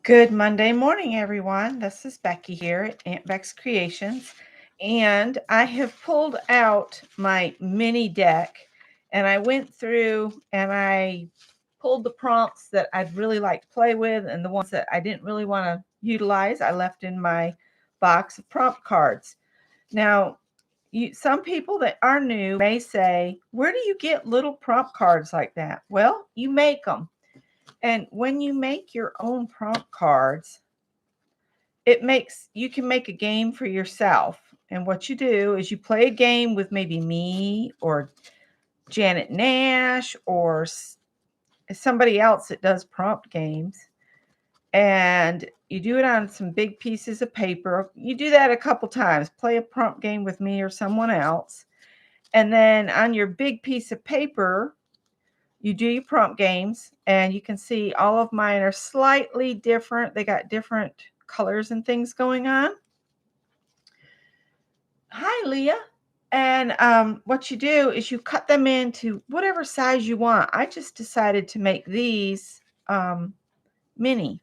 Good Monday morning, everyone. This is Becky here at Aunt Beck's Creations, and I have pulled out my mini deck, and I went through and I pulled the prompts that I'd really like to play with, and the ones that I didn't really want to utilize, I left in my box of prompt cards. Now, some people that are new may say, "Where do you get little prompt cards like that?" Well, you make them. And when you make your own prompt cards, you can make a game for yourself. And what you do is you play a game with maybe me or Janet Nash or somebody else that does prompt games. And you do it on some big pieces of paper. You do that a couple times. Play a prompt game with me or someone else. And then on your big piece of paper, you do your prompt games, and you can see all of mine are slightly different. They got different colors and things going on. Hi, Leah. And what you do is you cut them into whatever size you want. I just decided to make these mini.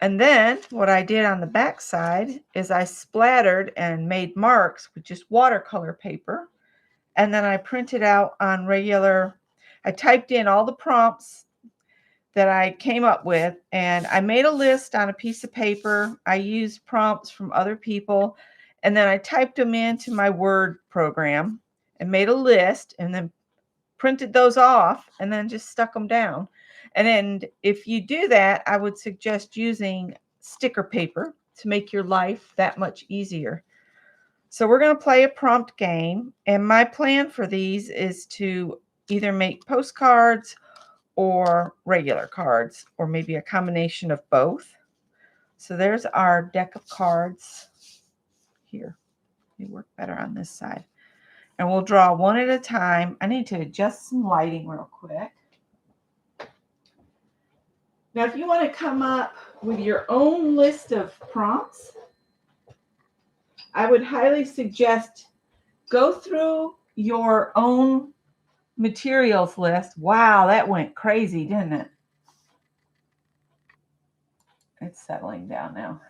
And then what I did on the back side is I splattered and made marks with just watercolor paper. And then I printed out on I typed in all the prompts that I came up with, and I made a list on a piece of paper. I used prompts from other people, and then I typed them into my Word program and made a list, and then printed those off and then just stuck them down. And then if you do that, I would suggest using sticker paper to make your life that much easier. So we're going to play a prompt game, and my plan for these is to either make postcards or regular cards, or maybe a combination of both. So there's our deck of cards here. They work better on this side. And we'll draw one at a time. I need to adjust some lighting real quick. Now, if you want to come up with your own list of prompts, I would highly suggest go through your own materials list. Wow, that went crazy, didn't it? It's settling down now.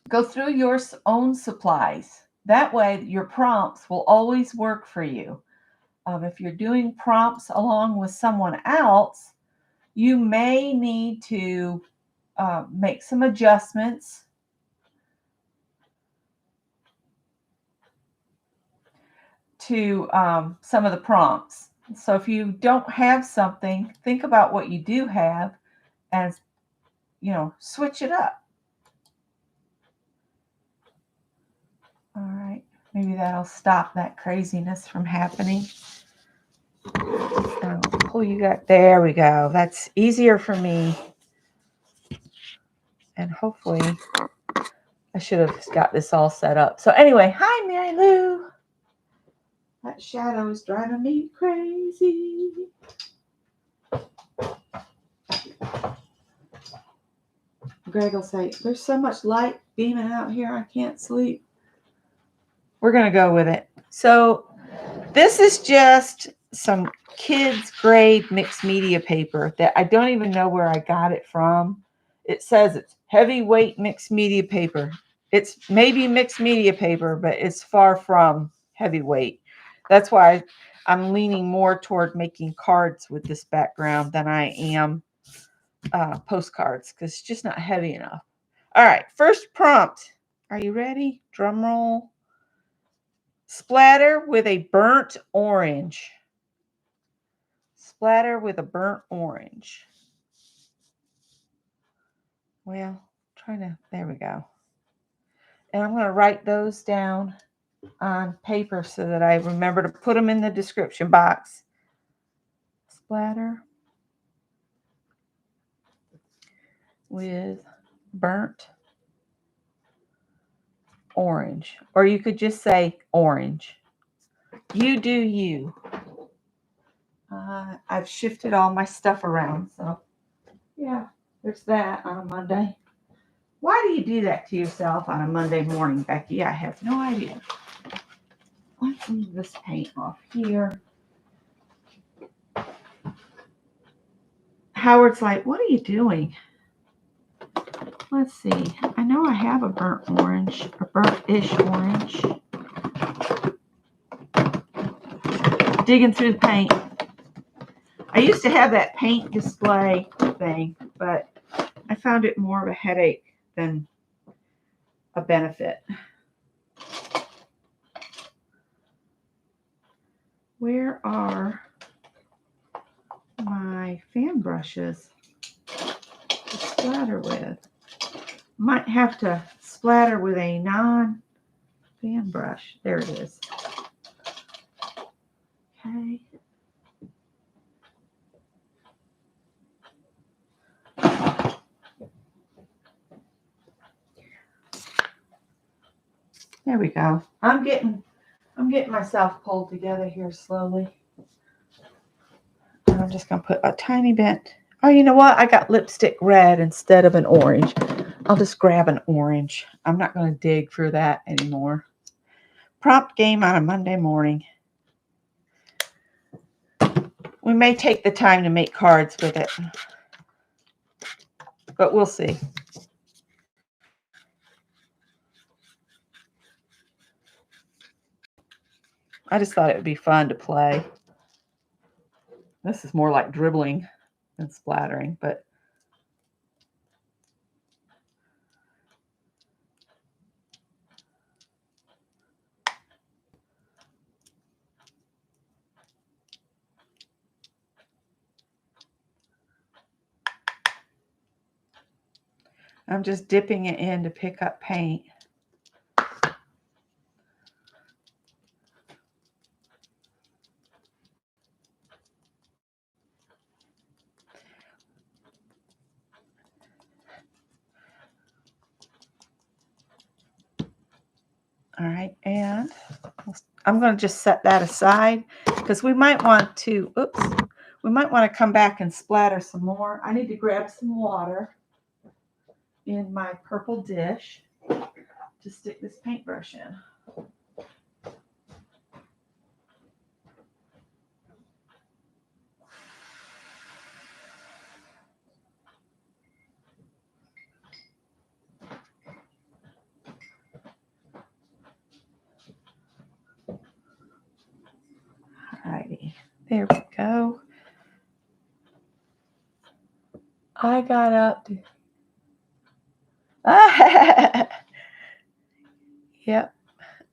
Go through your own supplies. That way, your prompts will always work for you. If you're doing prompts along with someone else, you may need to make some adjustments. To some of the prompts. So if you don't have something, think about what you do have and, switch it up. All right, maybe that'll stop that craziness from happening. There we go. That's easier for me. And hopefully I should have got this all set up. So anyway, hi, Mary Lou. That shadow is driving me crazy. Greg will say, "There's so much light beaming out here, I can't sleep." We're going to go with it. So this is just some kids' grade mixed media paper that I don't even know where I got it from. It says it's heavyweight mixed media paper. It's maybe mixed media paper, but it's far from heavyweight. That's why I'm leaning more toward making cards with this background than I am postcards, because it's just not heavy enough. All right, first prompt. Are you ready? Drum roll. Splatter with a burnt orange. Splatter with a burnt orange. Well, there we go. And I'm going to write those down on paper so that I remember to put them in the description box. Splatter with burnt orange. Or you could just say orange. You do you. I've shifted all my stuff around. So, yeah, there's that on a Monday. Why do you do that to yourself on a Monday morning, Becky? I have no idea. Let's move this paint off here. Howard's like, what are you doing? Let's see. I know I have a burnt orange, a burnt-ish orange. Digging through the paint. I used to have that paint display thing, but I found it more of a headache than a benefit. Where are my fan brushes to splatter with? Might have to splatter with a non-fan brush. There it is. Okay. There we go. I'm getting myself pulled together here slowly. And I'm just going to put a tiny bit. Oh, you know what? I got lipstick red instead of an orange. I'll just grab an orange. I'm not going to dig through that anymore. Prompt game on a Monday morning. We may take the time to make cards with it, but we'll see. I just thought it would be fun to play. This is more like dribbling than splattering, but I'm just dipping it in to pick up paint. All right, and I'm going to just set that aside because we might want to, we might want to come back and splatter some more. I need to grab some water in my purple dish to stick this paintbrush in. Alrighty, there we go. I got up to... Yep.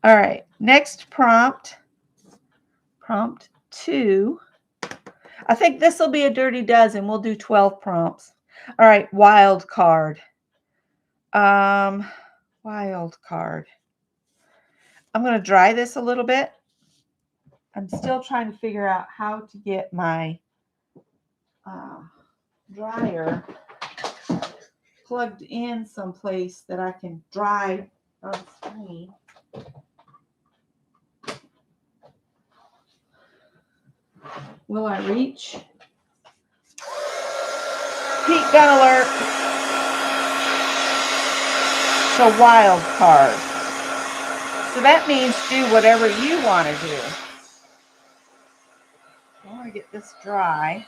All right, next prompt. Prompt 2. I think this will be a dirty dozen. We'll do 12 prompts. All right, wild card. Wild card. I'm going to dry this a little bit. I'm still trying to figure out how to get my dryer plugged in someplace that I can dry on screen. Will I reach? Heat gun alert. It's a wild card. So that means do whatever you want to do. I want to get this dry.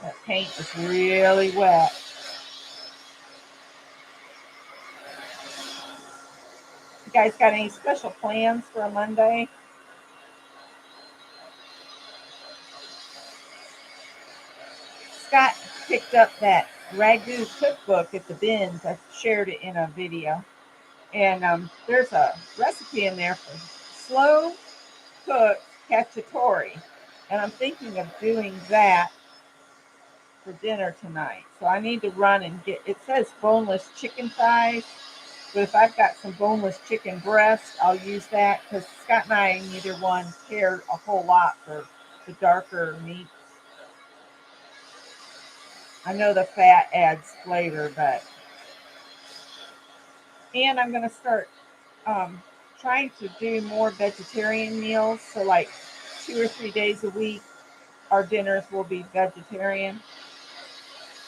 That paint is really wet. You guys got any special plans for a Monday? Scott picked up that ragu cookbook at the bins. I shared it in a video. And there's a recipe in there for slow cooked cacciatore. And I'm thinking of doing that for dinner tonight. So I need to run and get, it says boneless chicken thighs, but if I've got some boneless chicken breast, I'll use that because Scott and I, neither one cared a whole lot for the darker meat. I know the fat adds flavor, but, and I'm going to start trying to do more vegetarian meals. So like 2 or 3 days a week, our dinners will be vegetarian.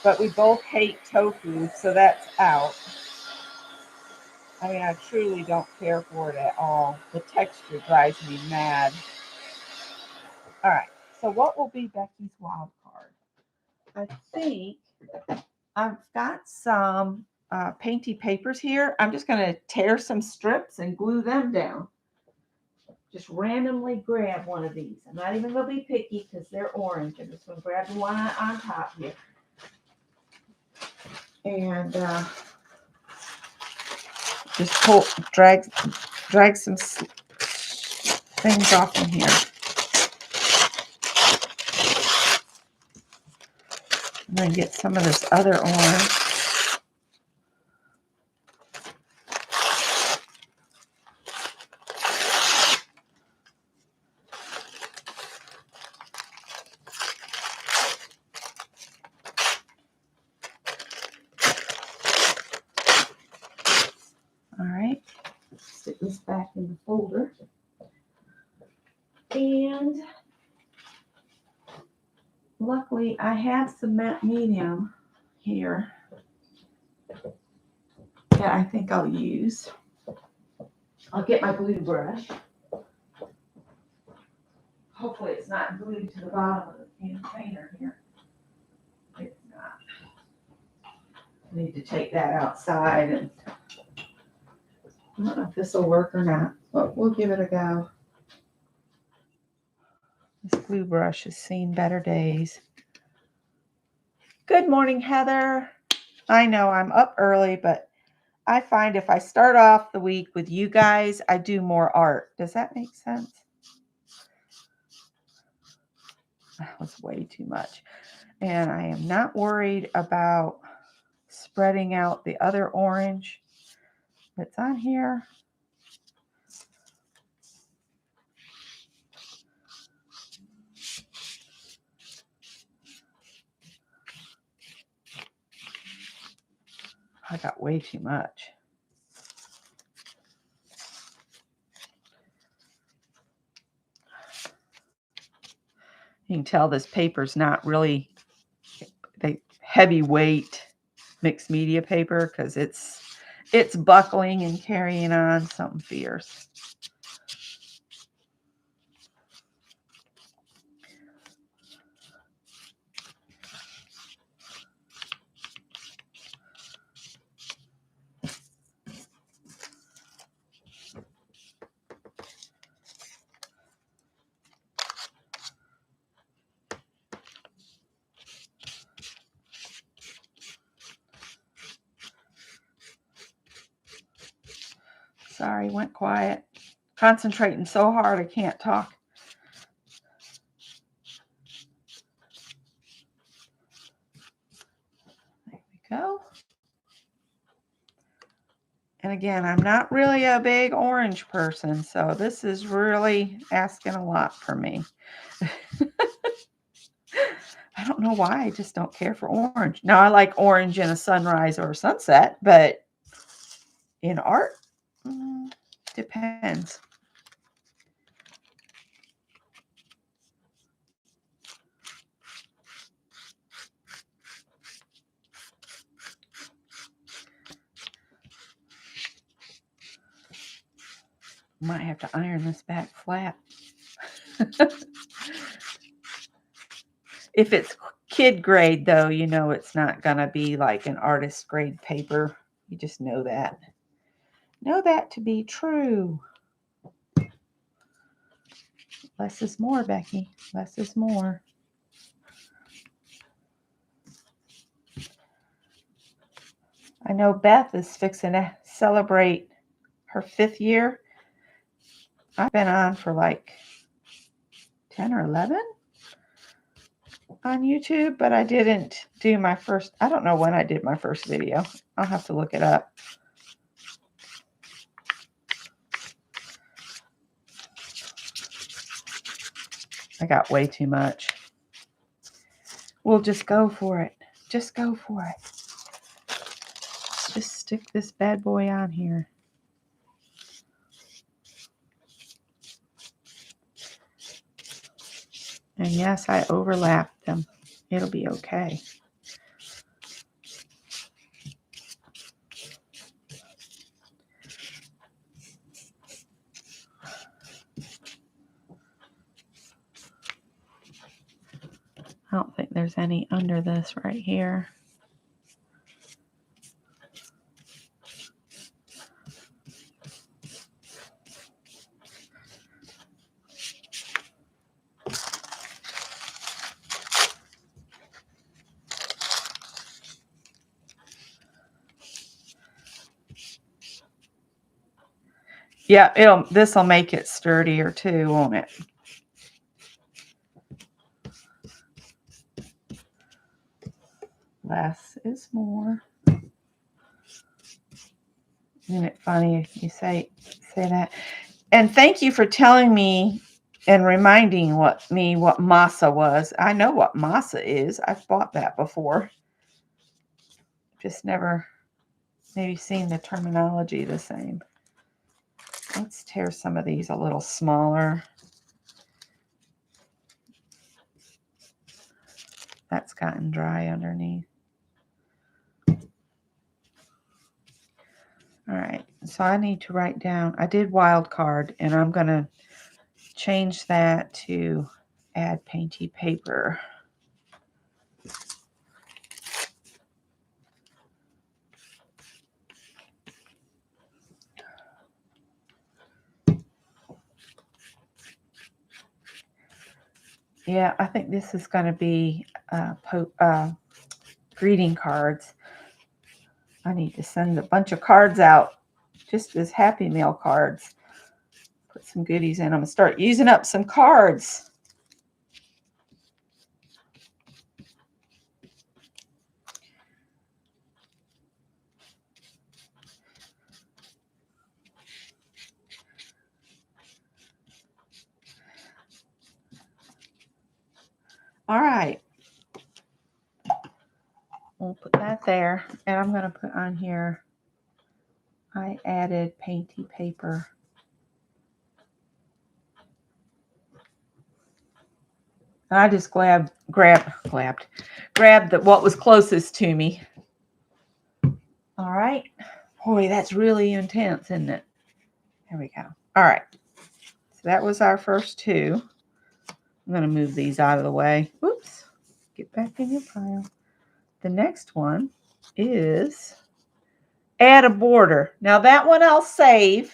But we both hate tofu, so that's out. I mean, I truly don't care for it at all. The texture drives me mad. All right, so what will be Becky's wild card? I think I've got some painty papers here. I'm just going to tear some strips and glue them down. Just randomly grab one of these. I'm not even going to be picky because they're orange. I'm just going to grab the one on top here. And just drag some things off in here. And then get some of this other orange. All right, stick this back in the folder. And luckily I have some matte medium here that I think I'll use. I'll get my glue brush. Hopefully it's not glued to the bottom of the container here. It's not. I need to take that outside, and I don't know if this will work or not, but we'll give it a go. This glue brush has seen better days. Good morning, Heather. I know I'm up early, but I find if I start off the week with you guys, I do more art. Does that make sense? That was way too much. And I am not worried about spreading out the other orange that's on here. I got way too much. You can tell this paper's not really the heavyweight mixed media paper because it's buckling and carrying on something fierce. Sorry, went quiet. Concentrating so hard I can't talk. There we go. And again, I'm not really a big orange person, so this is really asking a lot from me. I don't know why, I just don't care for orange. Now, I like orange in a sunrise or a sunset, but in art, depends. Might have to iron this back flat. If it's kid grade, though, you know it's not going to be like an artist grade paper. You just know that. Know that to be true. Less is more, Becky. Less is more. I know Beth is fixing to celebrate her 5th year. I've been on for like 10 or 11 on YouTube, but I didn't do my first. I don't know when I did my first video. I'll have to look it up. I got way too much. We'll just go for it. Just go for it. Just stick this bad boy on here. And yes, I overlapped them. It'll be okay. I don't think there's any under this right here. Yeah, this'll make it sturdier too, won't it? Less is more. Isn't it funny if you say that? And thank you for telling me and reminding what masa was. I know what masa is. I've bought that before. Just never maybe seen the terminology the same. Let's tear some of these a little smaller. That's gotten dry underneath. All right, so I need to write down, I did wild card, and I'm going to change that to add painty paper. Yeah, I think this is going to be greeting cards. I need to send a bunch of cards out, just as Happy Mail cards. Put some goodies in. I'm going to start using up some cards. All right. We'll put that there. And I'm going to put on here, I added painty paper. And I just grabbed what was closest to me. All right. Boy, that's really intense, isn't it? There we go. All right. So that was our first two. I'm going to move these out of the way. Whoops. Get back in your pile. The next one is add a border. Now that one I'll save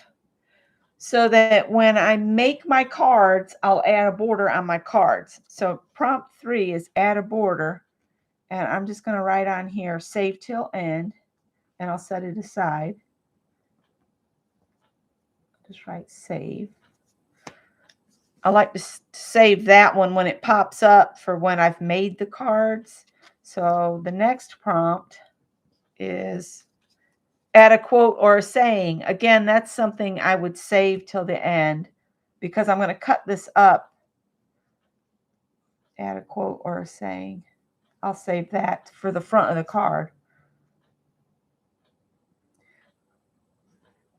so that when I make my cards, I'll add a border on my cards. So prompt 3 is add a border. And I'm just going to write on here, save till end. And I'll set it aside. Just write save. I like to save that one when it pops up for when I've made the cards. So the next prompt is add a quote or a saying. Again, that's something I would save till the end because I'm going to cut this up. Add a quote or a saying. I'll save that for the front of the card.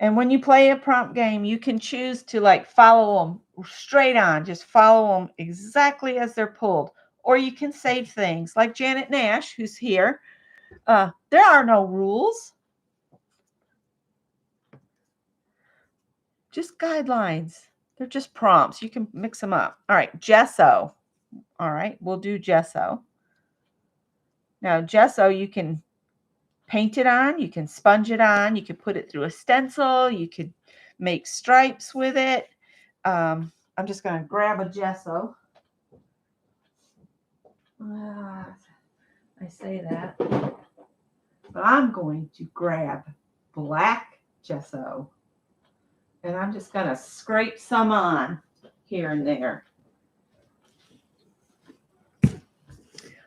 And when you play a prompt game, you can choose to like follow them straight on. Just follow them exactly as they're pulled. Or you can save things like Janet Nash, who's here. There are no rules. Just guidelines. They're just prompts. You can mix them up. All right, gesso. All right, we'll do gesso. Now, gesso, you can paint it on. You can sponge it on. You can put it through a stencil. You could make stripes with it. I'm just going to grab a gesso. I say that, but I'm going to grab black gesso. And I'm just going to scrape some on here and there.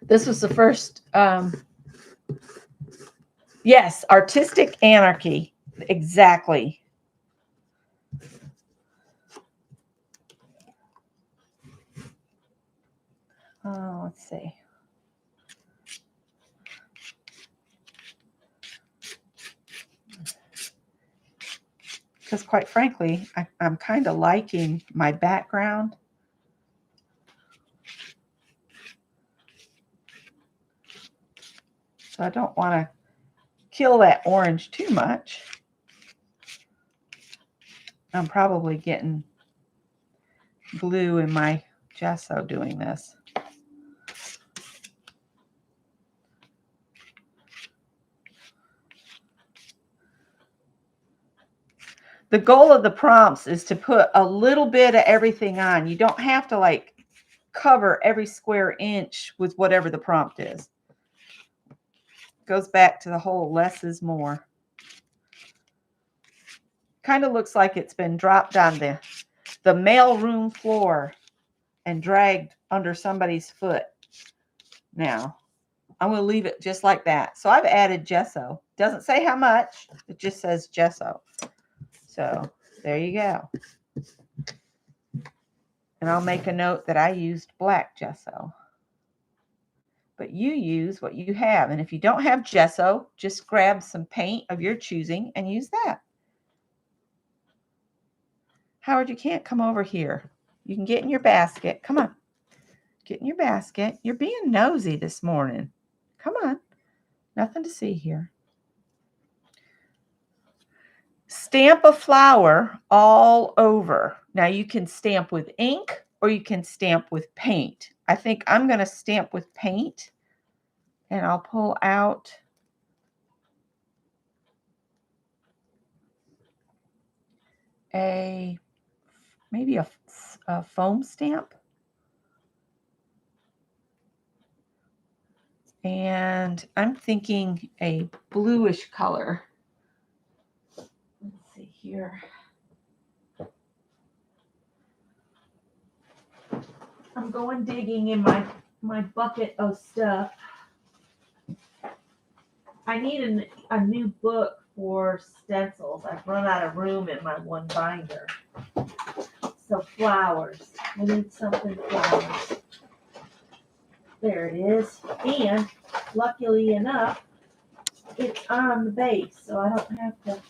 This was the first, yes, artistic anarchy. Exactly. Let's see. Because quite frankly, I'm kind of liking my background. So I don't want to kill that orange too much. I'm probably getting glue in my gesso doing this. The goal of the prompts is to put a little bit of everything on. You don't have to like cover every square inch with whatever the prompt is. Goes back to the whole less is more. Kind of looks like it's been dropped on the mailroom floor and dragged under somebody's foot. Now, I'm going to leave it just like that. So I've added gesso. Doesn't say how much. It just says gesso. So there you go. And I'll make a note that I used black gesso. But you use what you have. And if you don't have gesso, just grab some paint of your choosing and use that. Howard, you can't come over here. You can get in your basket. Come on. Get in your basket. You're being nosy this morning. Come on. Nothing to see here. Stamp a flower all over. Now you can stamp with ink or you can stamp with paint. I think I'm going to stamp with paint, and I'll pull out maybe a foam stamp. And I'm thinking a bluish color. Let's see here. I'm going digging in my bucket of stuff. I need a new book for stencils. I've run out of room in my one binder. So flowers. I need something flowers. There it is. And luckily enough, it's on the base, so I don't have to.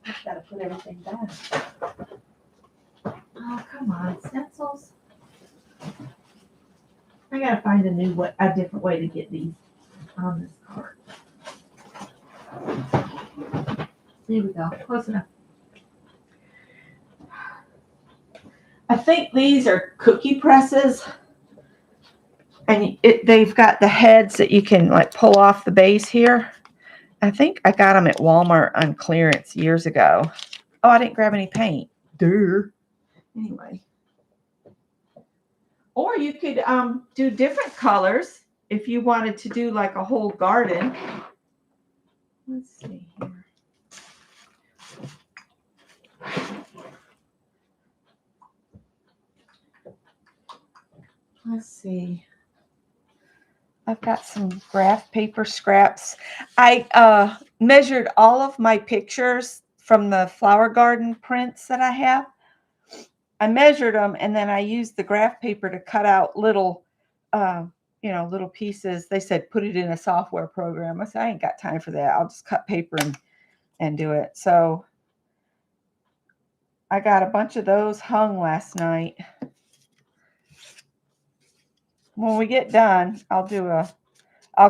I've got to put everything back. Oh, come on, stencils. I gotta find a different way to get these on this card. There we go. Close enough. I think these are cookie presses, and they've got the heads that you can like pull off the base here. I think I got them at Walmart on clearance years ago. Oh, I didn't grab any paint. Duh. Anyway. Or you could do different colors if you wanted to do like a whole garden. Let's see here. Let's see. I've got some graph paper scraps. I measured all of my pictures from the flower garden prints that I have. I measured them, and then I used the graph paper to cut out little, little pieces. They said put it in a software program. I said I ain't got time for that. I'll just cut paper and do it. So I got a bunch of those hung last night. When we get done, I'll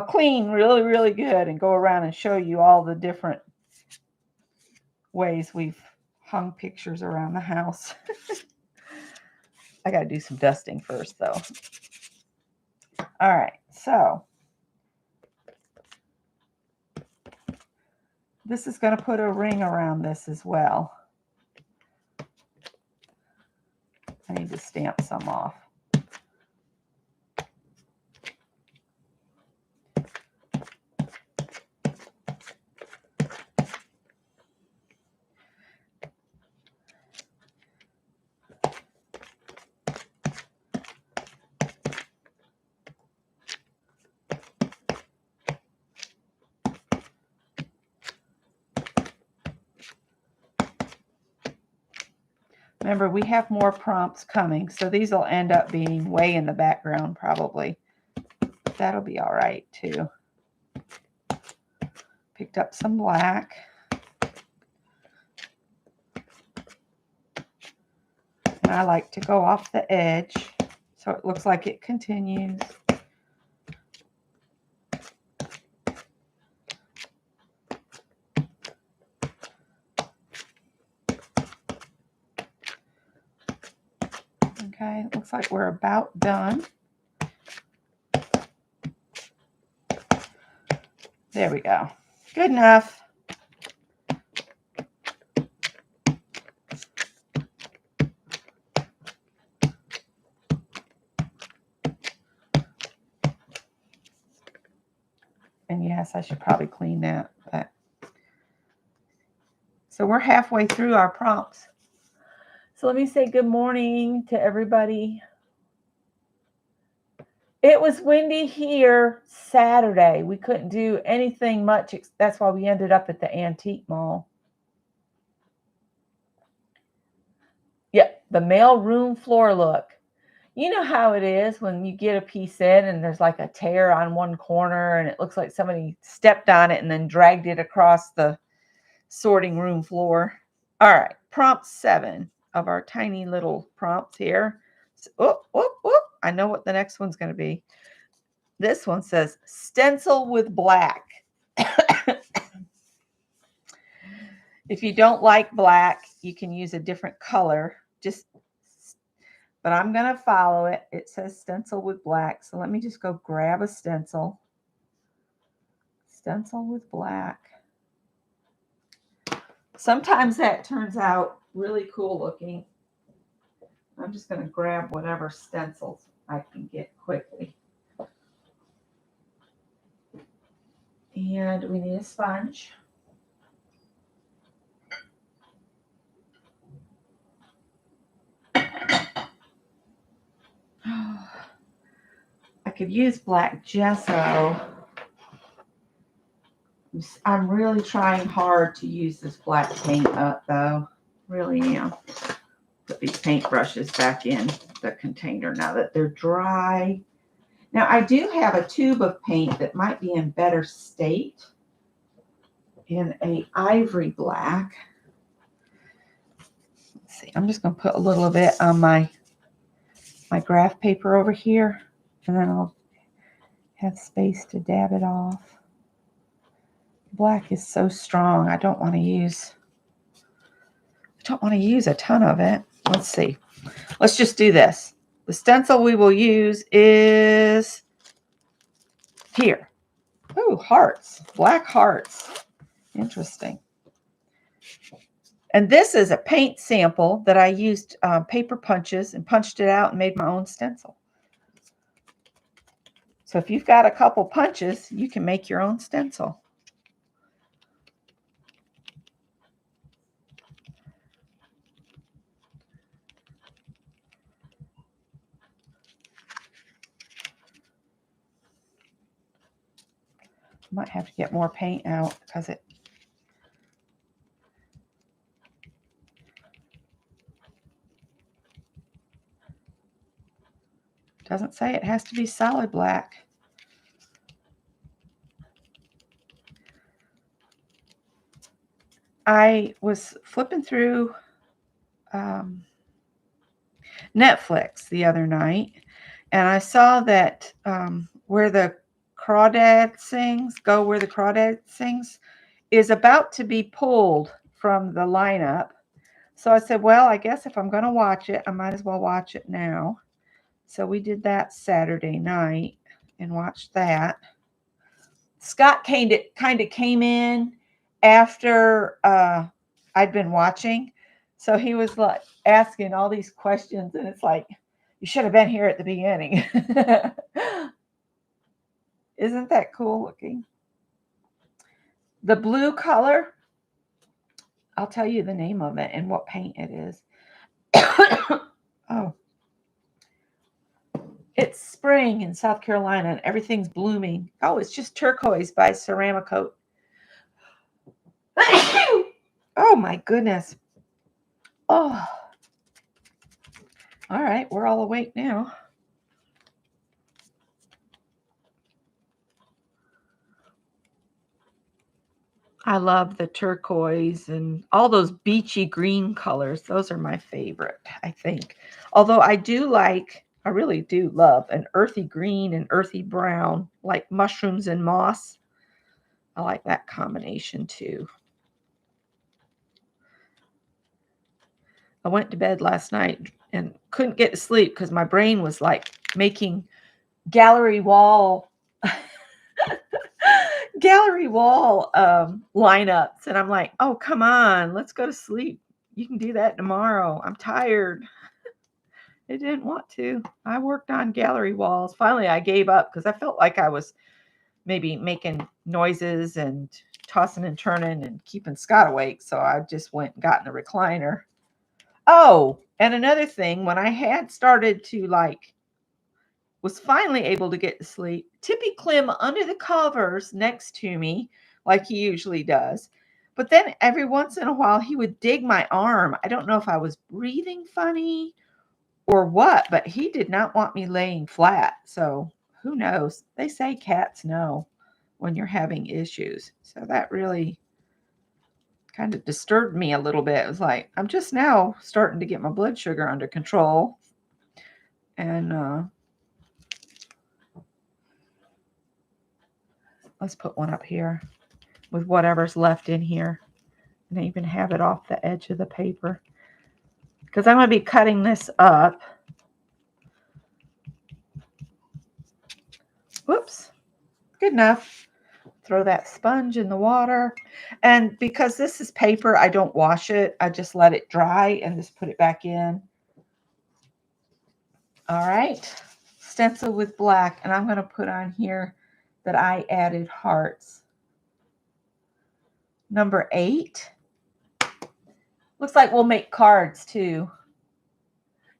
clean really, really good and go around and show you all the different ways we've hung pictures around the house. I got to do some dusting first, though. All right, so this is going to put a ring around this as well. I need to stamp some off. Remember, we have more prompts coming, so these will end up being way in the background probably. But that'll be all right too. Picked up some black. And I like to go off the edge so it looks like it continues. Okay, it looks like we're about done. There we go. Good enough. And yes, I should probably clean that. But so we're halfway through our prompts. So let me say good morning to everybody. It was windy here Saturday. We couldn't do anything much. That's why we ended up at the antique mall. Yeah, the mail room floor look. You know how it is when you get a piece in and there's like a tear on one corner and it looks like somebody stepped on it and then dragged it across the sorting room floor. All right, prompt 7 of our tiny little prompts here. So, I know what the next one's going to be. This one says stencil with black. If you don't like black, you can use a different color. But I'm going to follow it. It says stencil with black. So let me just go grab a stencil. Stencil with black. Sometimes that turns out really cool looking. I'm just going to grab whatever stencils I can get quickly. And we need a sponge. I could use black gesso. I'm really trying hard to use this black paint up though. Really am. Put these paintbrushes back in the container now that they're dry. Now I do have a tube of paint that might be in better state in a ivory black. Let's see, I'm just going to put a little bit on my graph paper over here, and then I'll have space to dab it off. Black is so strong. I don't want to use a ton of it. Let's see. Let's just do this. The stencil we will use is here. Oh, hearts. Black hearts. Interesting. And this is a paint sample that I used paper punches and punched it out and made my own stencil. So if you've got a couple punches, you can make your own stencil. Might have to get more paint out because it doesn't say it has to be solid black. I was flipping through Netflix the other night, and I saw that Where the Crawdad Sings, Go Where the Crawdad Sings, is about to be pulled from the lineup. So I said, well, I guess if I'm going to watch it, I might as well watch it now. So we did that Saturday night and watched that. Scott kind of came in after I'd been watching. So he was like asking all these questions, and it's like, you should have been here at the beginning. Isn't that cool looking? The blue color, I'll tell you the name of it and what paint it is. Oh. It's spring in South Carolina and everything's blooming. Oh, it's just turquoise by Ceramicoat. Oh my goodness. Oh, All right, we're all awake now. I love the turquoise and all those beachy green colors. Those are my favorite, I think. Although I really do love an earthy green and earthy brown, like mushrooms and moss. I like that combination too. I went to bed last night and couldn't get to sleep because my brain was like making gallery wall lineups, and I'm like, oh, come on, let's go to sleep. You can do that tomorrow. I'm tired. It didn't want to. I worked on gallery walls. Finally, I gave up because I felt like I was maybe making noises and tossing and turning and keeping Scott awake. So I just went and got in the recliner. Oh, and another thing, when I had started to was finally able to get to sleep, Tippy climb under the covers next to me like he usually does. But then every once in a while, he would dig my arm. I don't know if I was breathing funny or what, but he did not want me laying flat. So who knows? They say cats know when you're having issues. So that really kind of disturbed me a little bit. It was like, I'm just now starting to get my blood sugar under control. And let's put one up here with whatever's left in here. And I even have it off the edge of the paper because I'm going to be cutting this up. Whoops. Good enough. Throw that sponge in the water. And because this is paper, I don't wash it. I just let it dry and just put it back in. All right. Stencil with black. And I'm going to put on here that I added hearts. Number 8. Looks like we'll make cards too.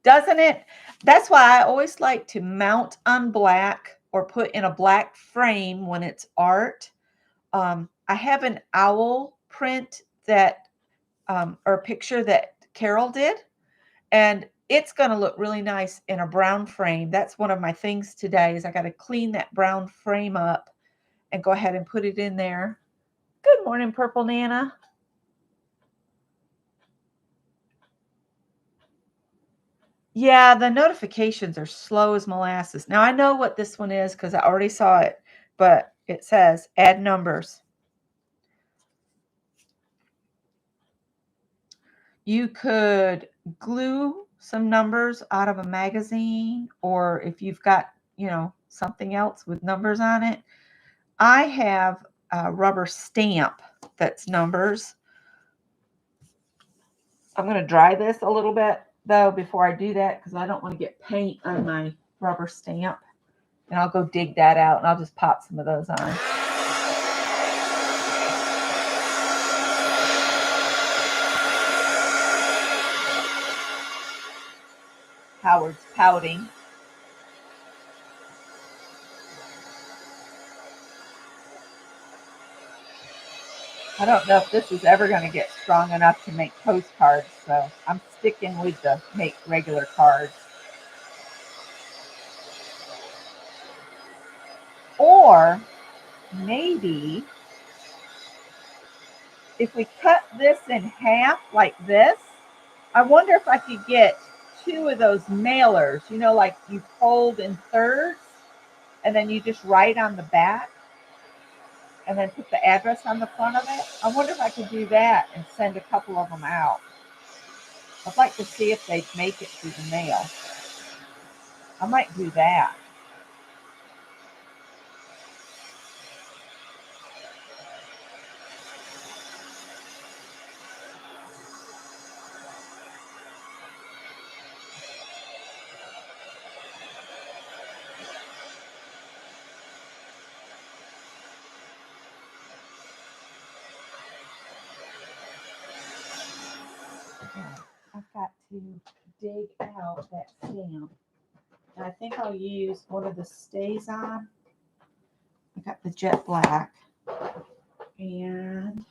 Doesn't it? That's why I always like to mount on black or put in a black frame when it's art. I have an owl print that, or a picture that Carol did, and it's going to look really nice in a brown frame. That's one of my things today is I got to clean that brown frame up and go ahead and put it in there. Good morning, Purple Nana. Yeah, the notifications are slow as molasses. Now I know what this one is because I already saw it, but it says add numbers. You could glue some numbers out of a magazine, or if you've got, something else with numbers on it. I have a rubber stamp that's numbers. I'm going to dry this a little bit, though, before I do that because I don't want to get paint on my rubber stamp. And I'll go dig that out, and I'll just pop some of those on. Howard's pouting. I don't know if this is ever going to get strong enough to make postcards, so I'm sticking with the make regular cards. Or maybe if we cut this in half like this, I wonder if I could get 2 of those mailers, like you fold in thirds and then you just write on the back and then put the address on the front of it. I wonder if I could do that and send a couple of them out. I'd like to see if they'd make it through the mail. I might do that. I've got to dig out that stamp. And I think I'll use one of the stays on. I got the jet black. And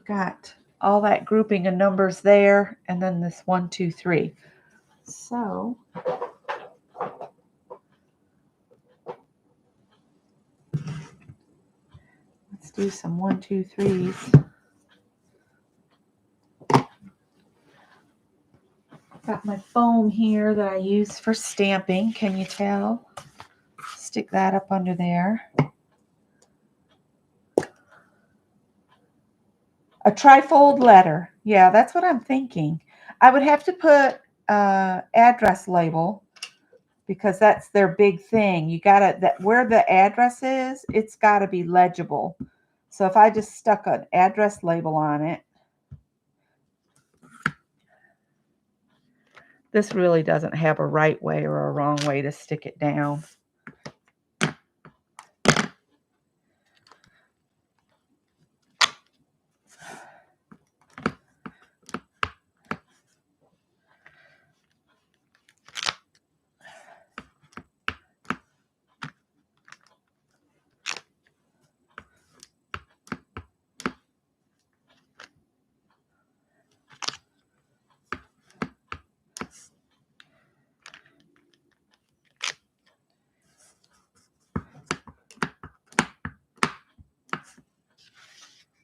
got all that grouping of numbers there, and then this 1, 2, 3. So let's do some 1, 2, 3s. Got my foam here that I use for stamping. Can you tell? Stick that up under there. A trifold letter. Yeah, that's what I'm thinking. I would have to put address label because that's their big thing. You gotta, that where the address is, it's gotta be legible. So if I just stuck an address label on it, this really doesn't have a right way or a wrong way to stick it down.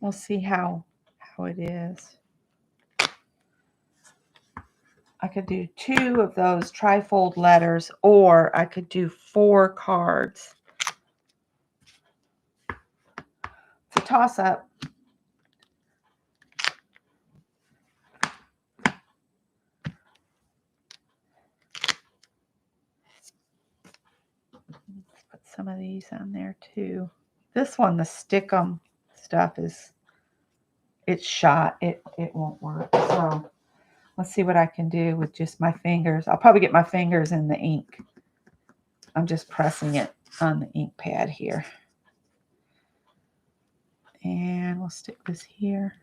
We'll see how it is. I could do 2 of those trifold letters, or I could do 4 cards. It's a toss-up. Let's put some of these on there too. This one, the stickum stuff is, it's shot. It won't work. So let's see what I can do with just my fingers. I'll probably get my fingers in the ink. I'm just pressing it on the ink pad here. And we'll stick this here.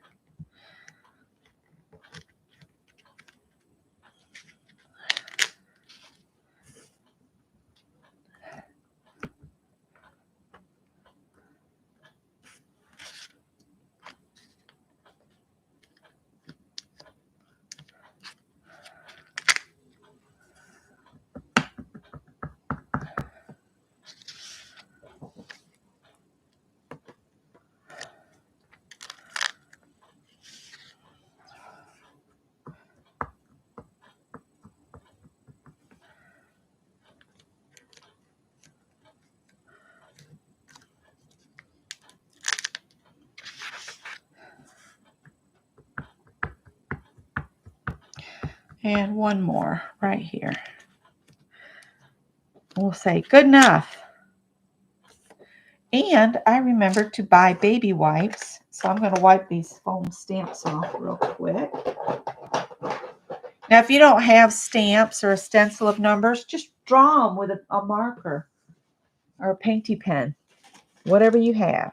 And one more right here. We'll say good enough. And I remembered to buy baby wipes. So I'm going to wipe these foam stamps off real quick. Now, if you don't have stamps or a stencil of numbers, just draw them with a marker or a painty pen, whatever you have.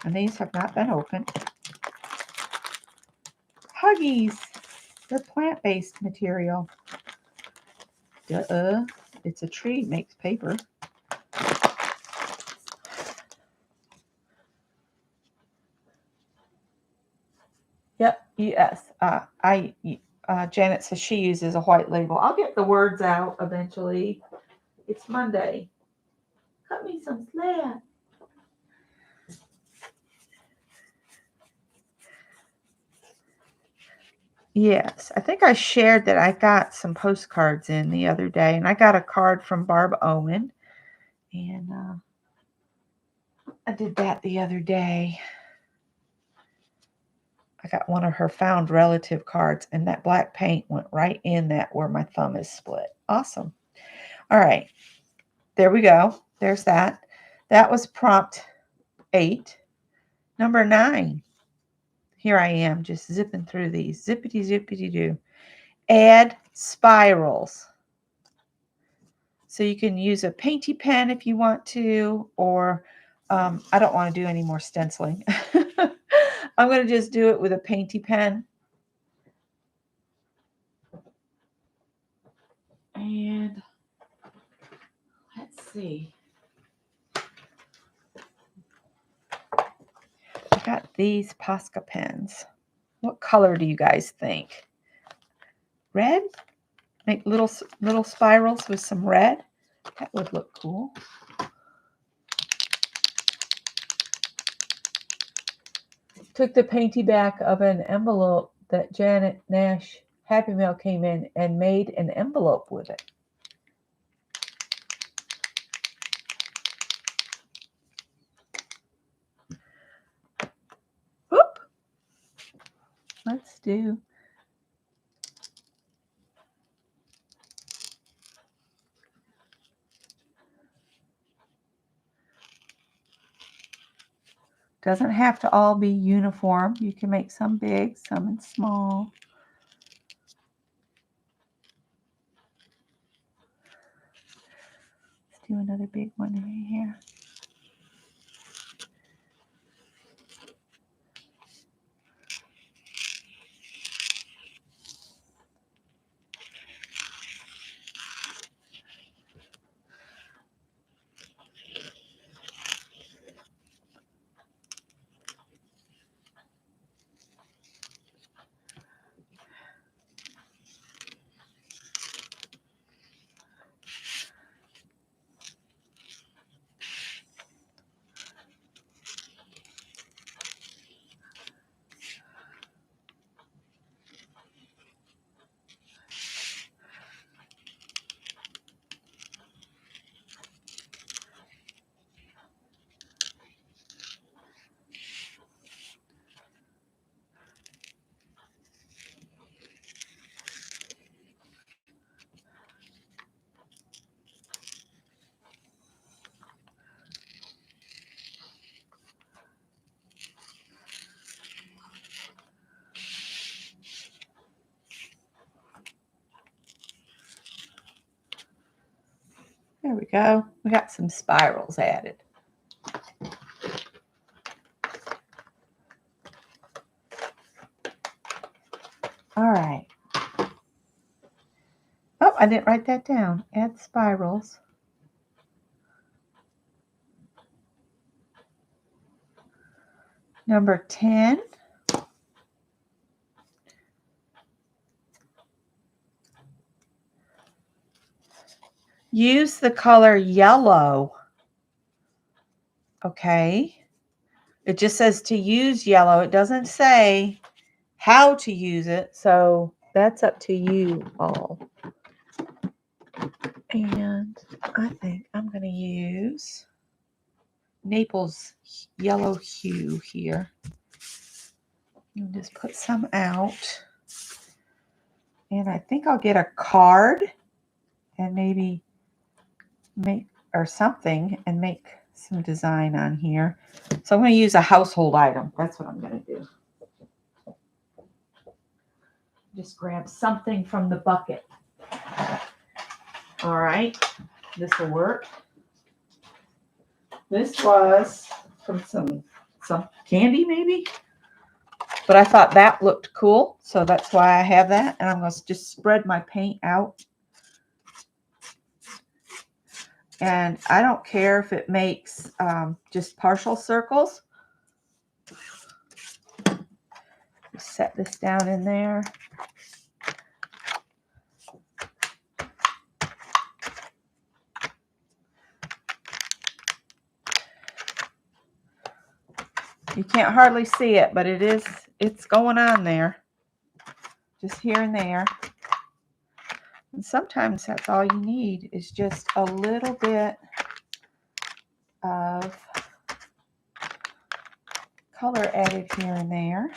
And these have not been opened. Huggies. They're plant-based material. Duh. It's a tree, makes paper. Yep, yes. Janet says she uses a white label. I'll get the words out eventually. It's Monday. Cut me some slack. Yes, I think I shared that I got some postcards in the other day, and I got a card from Barb Owen, and I did that the other day. I got one of her found relative cards, and that black paint went right in that where my thumb is split. Awesome. All right, there we go. There's that. That was prompt 8. Number 9. Here I am just zipping through these. Zippity, zippity doo. Add spirals. So you can use a painty pen if you want to, or I don't want to do any more stenciling. I'm going to just do it with a painty pen. And let's see. I got these Posca pens. What color do you guys think? Red? Make little spirals with some red. That would look cool. Took the painty back of an envelope that Janet Nash Happy Mail came in and made an envelope with it. Whoop. Let's do. Doesn't have to all be uniform. You can make some big, some in small. Let's do another big one right here. There we go. We got some spirals added. All right. Oh, I didn't write that down. Add spirals. Number 10. Use the color yellow. Okay. It just says to use yellow. It doesn't say how to use it. So that's up to you all. And I think I'm going to use Naples yellow hue here. And just put some out. And I think I'll get a card and maybe make or something and make some design on here. So I'm going to use a household item. That's what I'm going to do. Just grab something from the bucket. All right, this will work. This was from some candy maybe, but I thought that looked cool, so that's why I have that. And I'm going to just spread my paint out. And I don't care if it makes just partial circles. Just set this down in there. You can't hardly see it, but it's going on there. Just here and there. And sometimes that's all you need is just a little bit of color added here and there.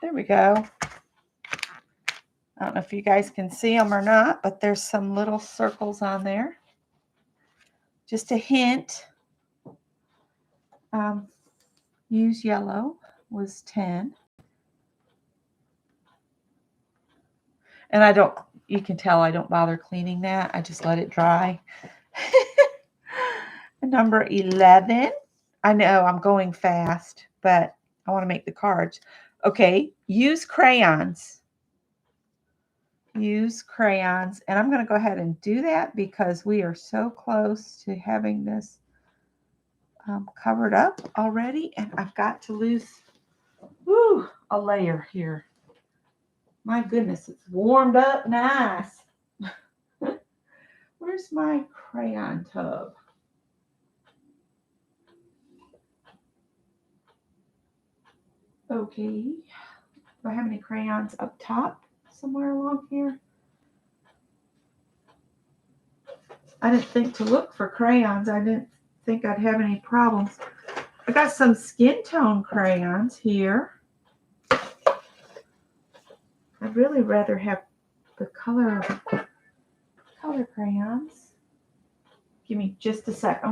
There we go. I don't know if you guys can see them or not, but there's some little circles on there. Just a hint. Use yellow was 10. And you can tell I don't bother cleaning that. I just let it dry. Number 11. I know I'm going fast, but I want to make the cards. Okay, use crayons. Use crayons. And I'm going to go ahead and do that because we are so close to having this covered up already. And I've got to lose a layer here. My goodness, it's warmed up nice. Where's my crayon tub? Okay. Do I have any crayons up top somewhere along here? I didn't think to look for crayons. I didn't think I'd have any problems. I got some skin tone crayons here. I'd really rather have the color crayons. Give me just a sec.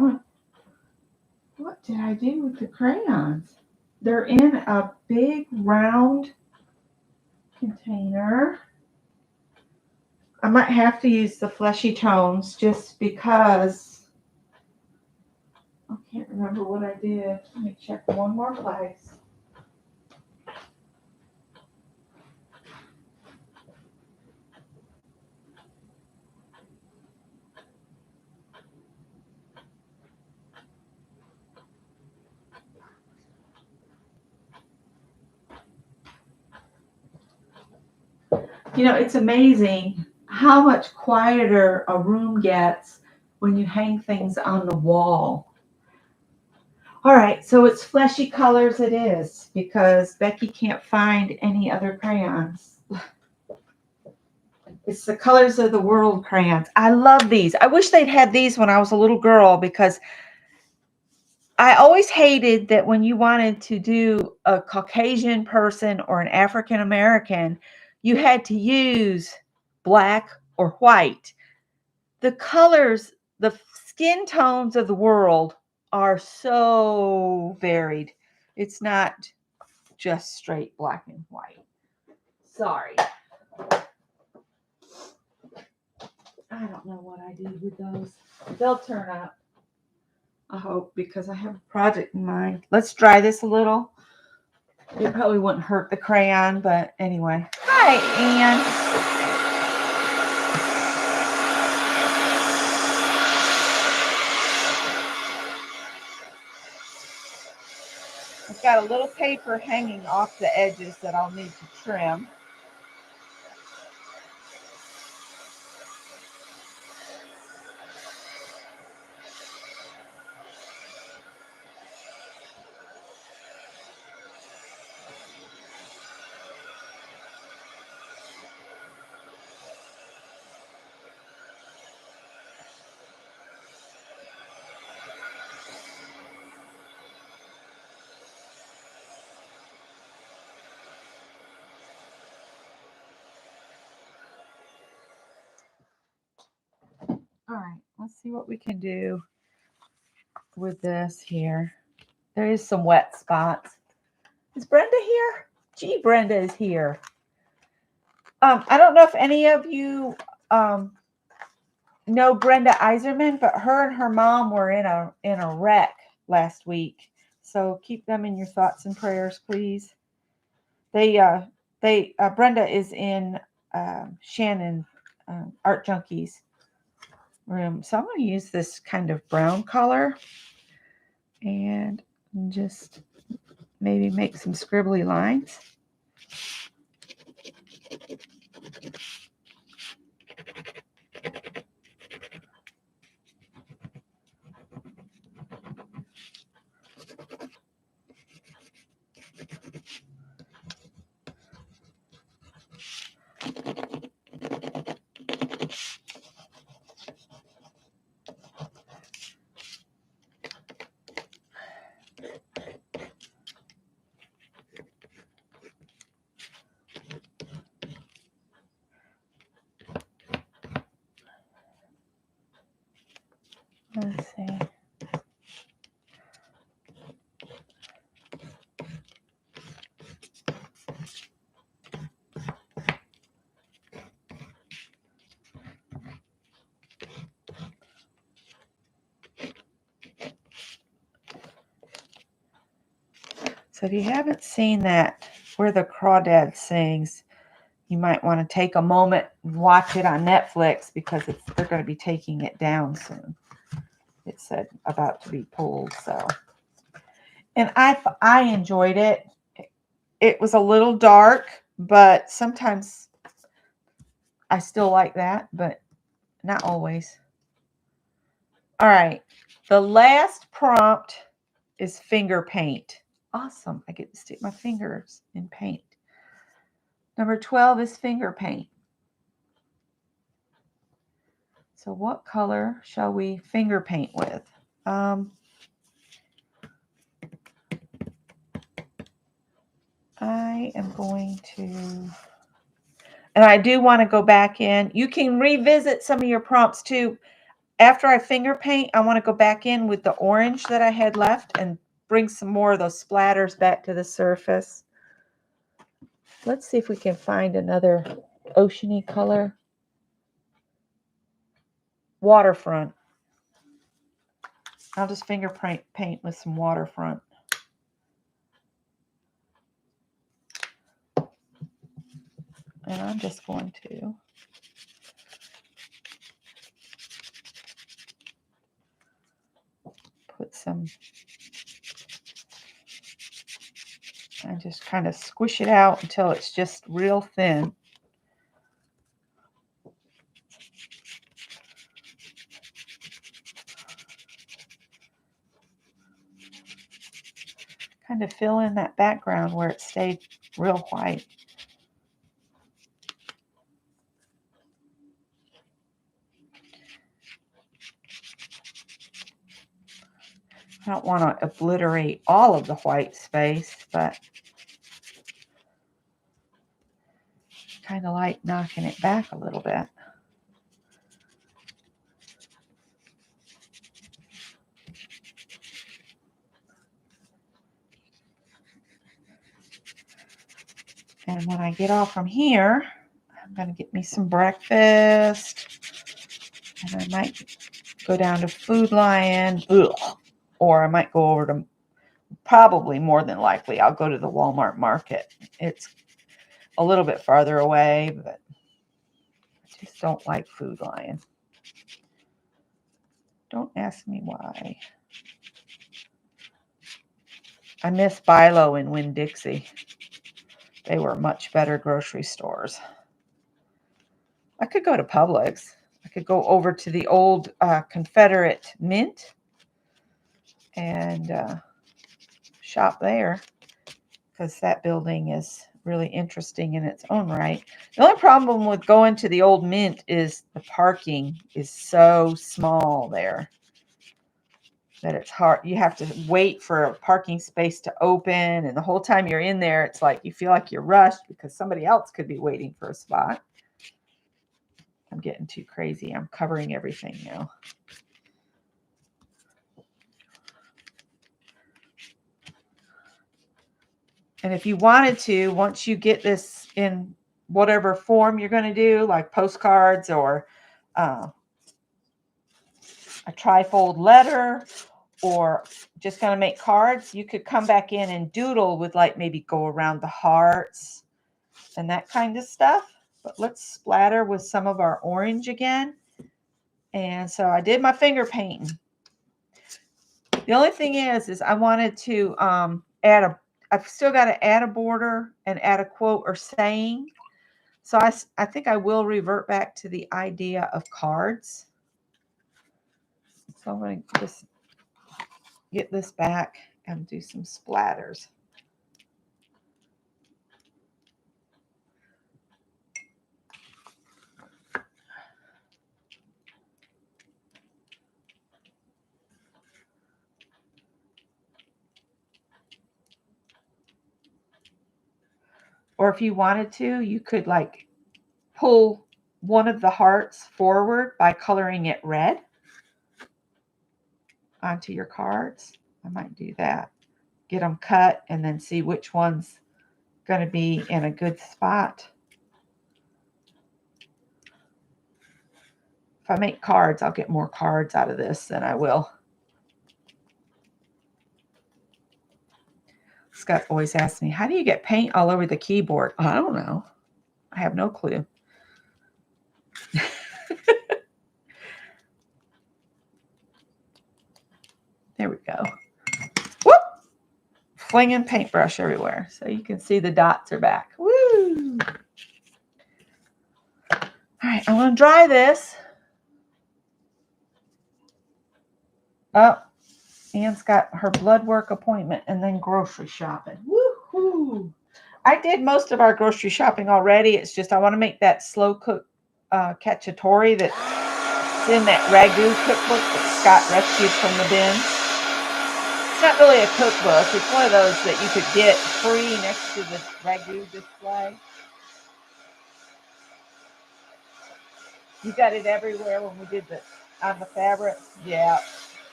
What did I do with the crayons? They're in a big round container. I might have to use the fleshy tones just because I can't remember what I did. Let me check one more place. You know, it's amazing how much quieter a room gets when you hang things on the wall. All right, so it's fleshy colors it is because Becky can't find any other crayons. It's the Colors of the World crayons. I love these. I wish they'd had these when I was a little girl because I always hated that when you wanted to do a Caucasian person or an African American, you had to use black or white. The colors, the skin tones of the world are so varied. It's not just straight black and white. Sorry. I don't know what I did with those. They'll turn up, I hope, because I have a project in mind. Let's dry this a little. It probably wouldn't hurt the crayon, but anyway. Hi, Anne. I've got a little paper hanging off the edges that I'll need to trim. All right, let's see what we can do with this here. There is some wet spots. Is Brenda here? Gee, Brenda is here. I don't know if any of you know Brenda Iserman, but her and her mom were in a wreck last week. So keep them in your thoughts and prayers, please. Brenda is in Shannon Art Junkies room. So I'm going to use this kind of brown color and just maybe make some scribbly lines. Let's see. So if you haven't seen that, Where the Crawdad Sings, you might want to take a moment and watch it on Netflix because they're going to be taking it down soon. It said about to be pulled. So, and I enjoyed it. It was a little dark, but sometimes I still like that, but not always. All right. The last prompt is finger paint. Awesome. I get to stick my fingers in paint. Number 12 is finger paint. So what color shall we finger paint with? I am going to, and I do want to go back in. You can revisit some of your prompts too. After I finger paint, I want to go back in with the orange that I had left and bring some more of those splatters back to the surface. Let's see if we can find another oceany color. Waterfront. I'll just finger paint with some waterfront. And I'm just going to put some, and just kind of squish it out until it's just real thin. Kind of fill in that background where it stayed real white. I don't want to obliterate all of the white space, but kind of like knocking it back a little bit. And when I get off from here, I'm going to get me some breakfast. And I might go down to Food Lion. Ugh. Or I might go over to, probably more than likely, I'll go to the Walmart market. It's a little bit farther away, but I just don't like Food Lion. Don't ask me why. I miss Bilo and Winn-Dixie. They were much better grocery stores. I could go to Publix. I could go over to the old Confederate Mint and shop there because that building is really interesting in its own right. The only problem with going to the old Mint is the parking is so small there that it's hard. You have to wait for a parking space to open, and the whole time you're in there, it's like you feel like you're rushed because somebody else could be waiting for a spot. I'm getting too crazy. I'm covering everything now. And if you wanted to, once you get this in whatever form you're going to do, like postcards or a trifold letter, or just going to make cards, you could come back in and doodle with like maybe go around the hearts and that kind of stuff. But let's splatter with some of our orange again. And so I did my finger painting. The only thing is I wanted to I've still got to add a border and add a quote or saying. So I think I will revert back to the idea of cards. So I'm going to just get this back and do some splatters. Or if you wanted to, you could like pull one of the hearts forward by coloring it red onto your cards. I might do that. Get them cut and then see which one's going to be in a good spot. If I make cards, I'll get more cards out of this than I will. Scott always asks me, how do you get paint all over the keyboard? I don't know. I have no clue. There we go. Whoop! Flinging paintbrush everywhere. So you can see the dots are back. Woo! All right, I'm going to dry this. Oh, Anne's got her blood work appointment and then grocery shopping. Woohoo! I did most of our grocery shopping already. It's just I want to make that slow cook cacciatore that's in that ragu cookbook that Scott rescued from the bin. It's not really a cookbook. It's one of those that you could get free next to the ragu display. You got it everywhere when we did on the fabric. Yeah,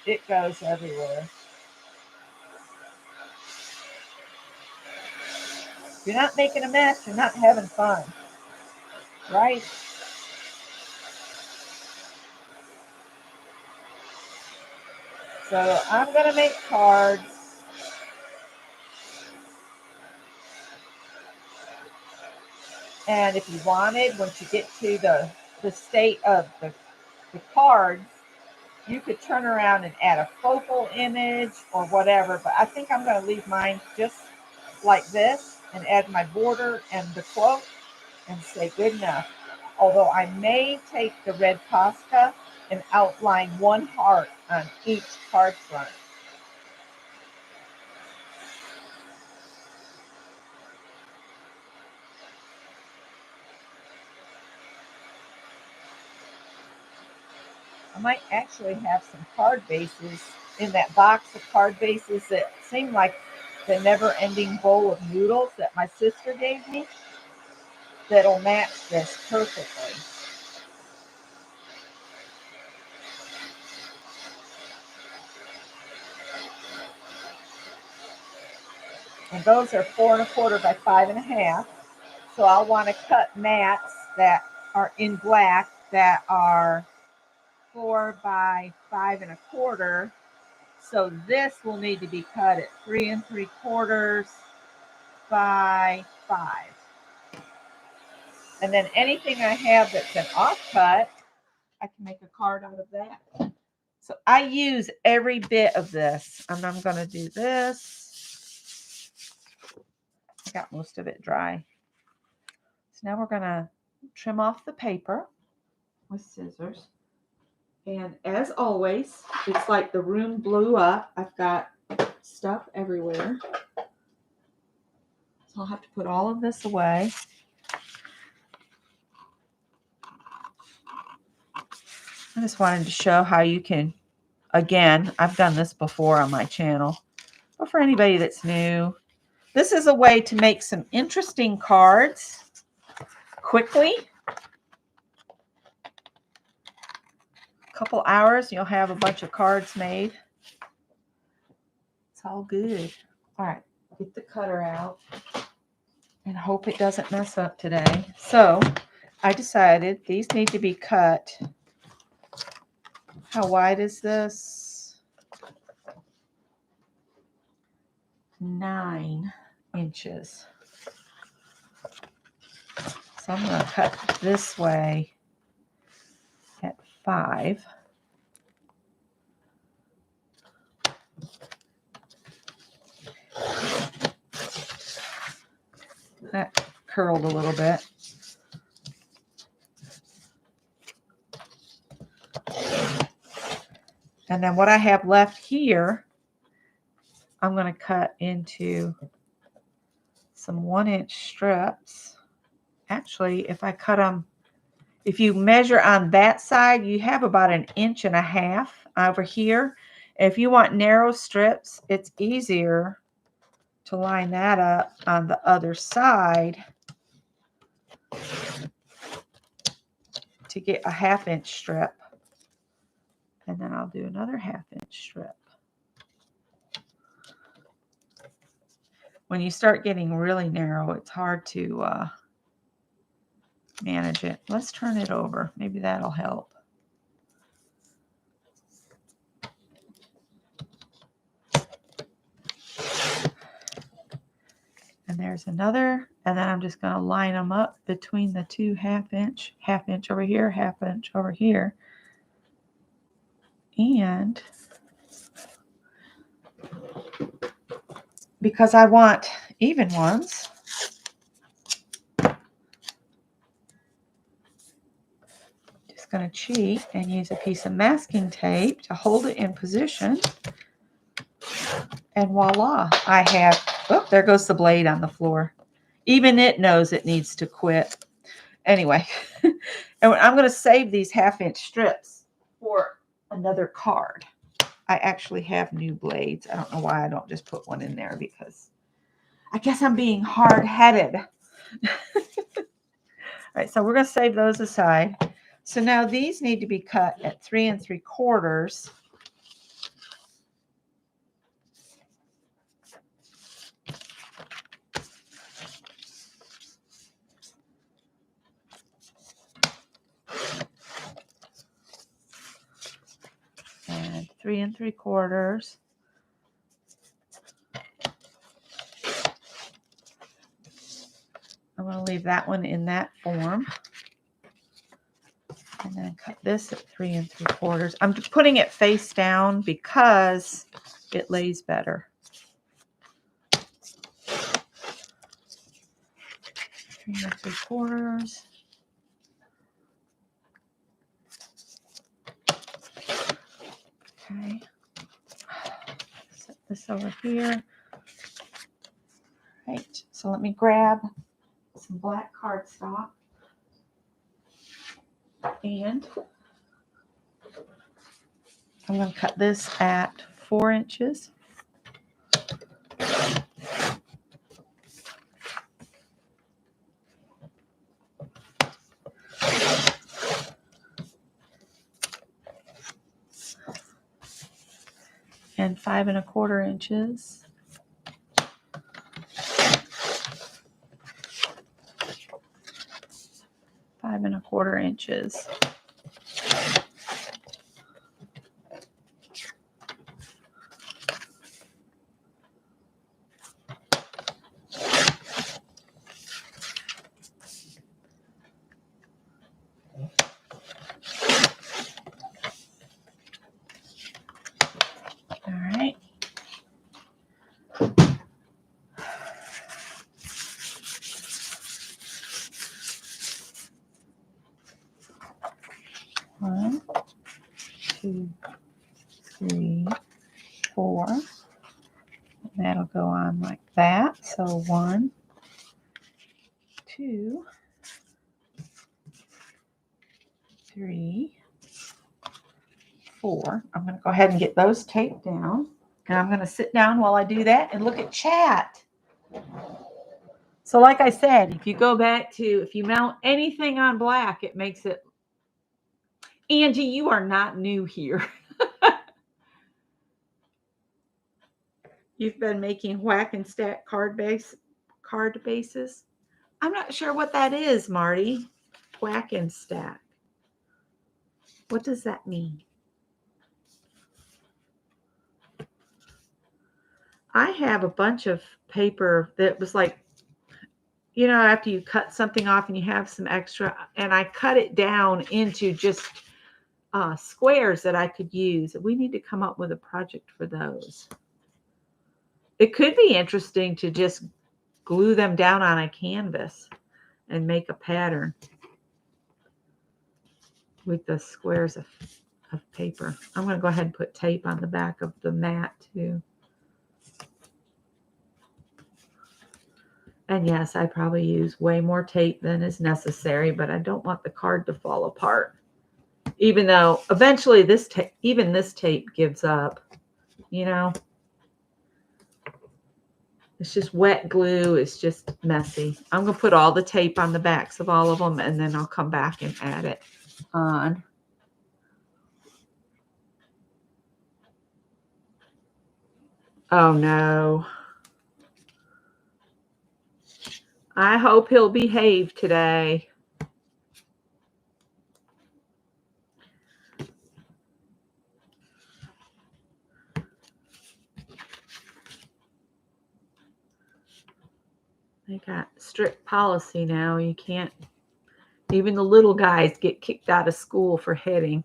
it goes everywhere. If you're not making a mess, you're not having fun, right? So I'm going to make cards. And if you wanted, once you get to the state of the cards, you could turn around and add a focal image or whatever. But I think I'm going to leave mine just like this and add my border and the quote and say good enough. Although I may take the red Posca and outline one heart on each card front. I might actually have some card bases in that box of card bases that seem like the never-ending bowl of noodles that my sister gave me that'll match this perfectly. And those are 4 1/4 by 5 1/2. So I'll want to cut mats that are in black that are 4 by 5 1/4. So this will need to be cut at 3 3/4 by 5. And then anything I have that's an offcut, I can make a card out of that. So I use every bit of this. And I'm going to do this. I got most of it dry. So now we're going to trim off the paper with scissors. And as always, it's like the room blew up. I've got stuff everywhere. So I'll have to put all of this away. I just wanted to show how you can, again, I've done this before on my channel, but for anybody that's new, this is a way to make some interesting cards quickly. A couple hours, you'll have a bunch of cards made. It's all good. All right, get the cutter out and hope it doesn't mess up today. So I decided these need to be cut. How wide is this? 9 inches. So I'm going to cut this way at 5. That curled a little bit. And then what I have left here, I'm going to cut into some 1-inch strips. Actually, if I cut them, if you measure on that side, you have about 1.5 inches over here. If you want narrow strips, it's easier to line that up on the other side to get a 1/2 inch strip. And then I'll do another 1/2 inch strip. When you start getting really narrow, it's hard to manage it. Let's turn it over. Maybe that'll help. And there's another, and then I'm just going to line them up between the two half inch over here, half inch over here. And because I want even ones, just going to cheat and use a piece of masking tape to hold it in position. And voila, I have, oh, there goes the blade on the floor. Even it knows it needs to quit. Anyway, and I'm going to save these half-inch strips for another card. I actually have new blades. I don't know why I don't just put one in there, because I guess I'm being hard-headed. All right, so we're going to save those aside. So now these need to be cut at 3 3/4. And 3 3/4. I'm going to leave that one in that form. And then cut this at 3 3/4. I'm just putting it face down because it lays better. 3 3/4. Okay. Set this over here. Right. So let me grab some black cardstock. And I'm going to cut this at 4 inches. And 5 1/4 inches. Five 1/4 inches. All right. One, 2, 3, 4. And that'll go on like that. So 1, 2, 3, 4. I'm going to go ahead and get those taped down. And I'm going to sit down while I do that and look at chat. So like I said, if you go back to, if you mount anything on black, it makes it. Angie, you are not new here. You've been making whack and stack card bases. I'm not sure what that is, Marty. Whack and stack. What does that mean? I have a bunch of paper that was like, you know, after you cut something off and you have some extra, and I cut it down into just squares that I could use. We need to come up with a project for those. It could be interesting to just glue them down on a canvas and make a pattern with the squares of paper. I'm going to go ahead and put tape on the back of the mat too. And yes, I probably use way more tape than is necessary, but I don't want the card to fall apart. Even though eventually even this tape gives up, you know. It's just wet glue. It's just messy. I'm going to put all the tape on the backs of all of them, and then I'll come back and add it on. Oh, no. I hope he'll behave today. They got strict policy now. You can't, even the little guys get kicked out of school for hitting.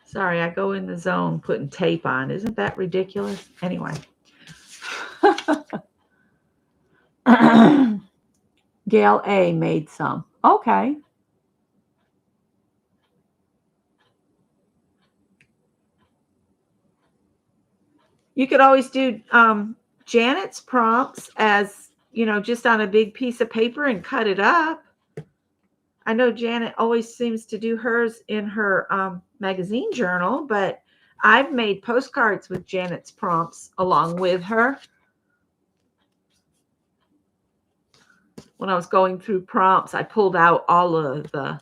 Sorry, I go in the zone putting tape on. Isn't that ridiculous? Anyway. Gail A made some. Okay. You could always do Janet's prompts as, just on a big piece of paper and cut it up. I know Janet always seems to do hers in her magazine journal, but I've made postcards with Janet's prompts along with her. When I was going through prompts, I pulled out all of the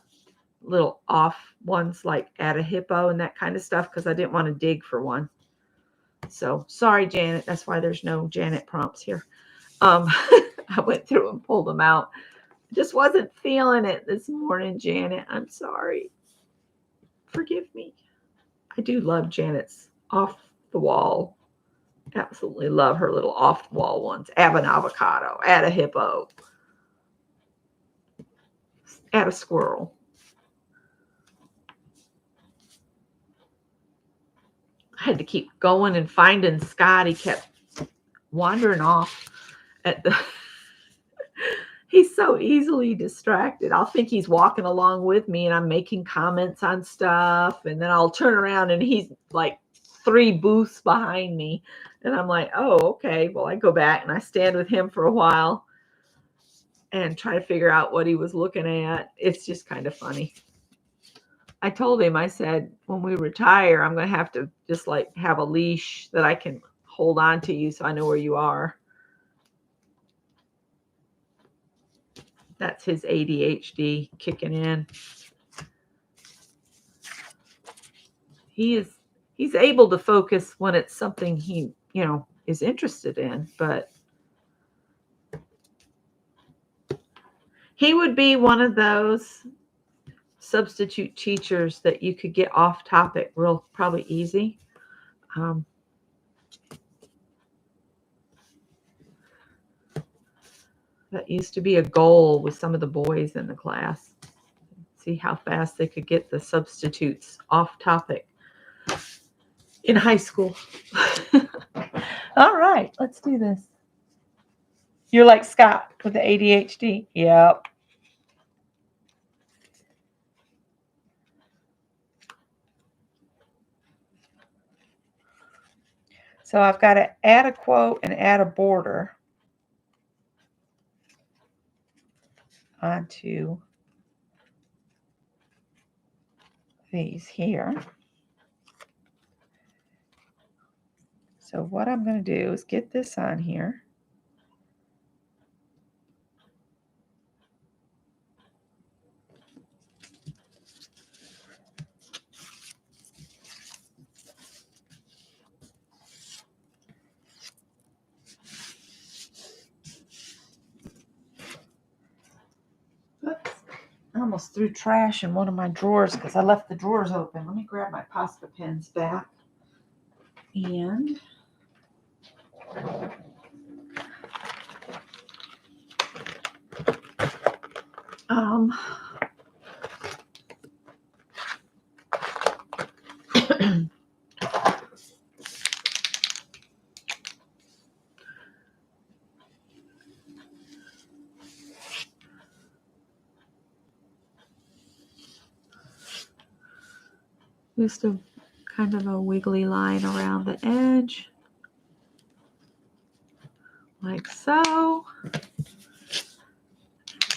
little off ones like add a hippo and that kind of stuff because I didn't want to dig for one. So sorry, Janet. That's why there's no Janet prompts here. I went through and pulled them out. Just wasn't feeling it this morning, Janet. I'm sorry. Forgive me. I do love Janet's off the wall. Absolutely love her little off the wall ones. Add an avocado. Add a hippo. Add a squirrel. I had to keep going and finding Scott. He kept wandering off at the he's so easily distracted. I'll think he's walking along with me and I'm making comments on stuff, and then I'll turn around and he's like 3 booths behind me, and I'm like, oh, okay. Well, I go back and I stand with him for a while and try to figure out what he was looking at. It's just kind of funny. I told him, I said, when we retire, I'm going to have to just like have a leash that I can hold on to you so I know where you are. That's his ADHD kicking in. He's able to focus when it's something he, is interested in, but he would be one of those substitute teachers that you could get off topic real probably easy. That used to be a goal with some of the boys in the class. See how fast they could get the substitutes off topic in high school. All right, let's do this. You're like Scott with the ADHD. Yep. So I've got to add a quote and add a border onto these here. So what I'm going to do is get this on here. Oops. I almost threw trash in one of my drawers because I left the drawers open. Let me grab my Posca pens back. And just a kind of a wiggly line around the edge, like so.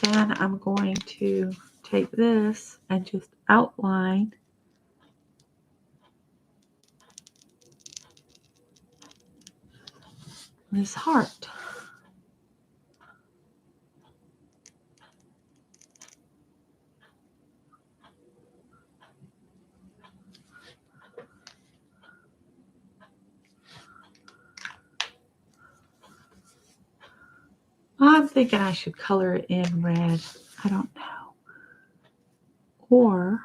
Then I'm going to take this and just outline this heart. I'm thinking I should color it in red. I don't know. Or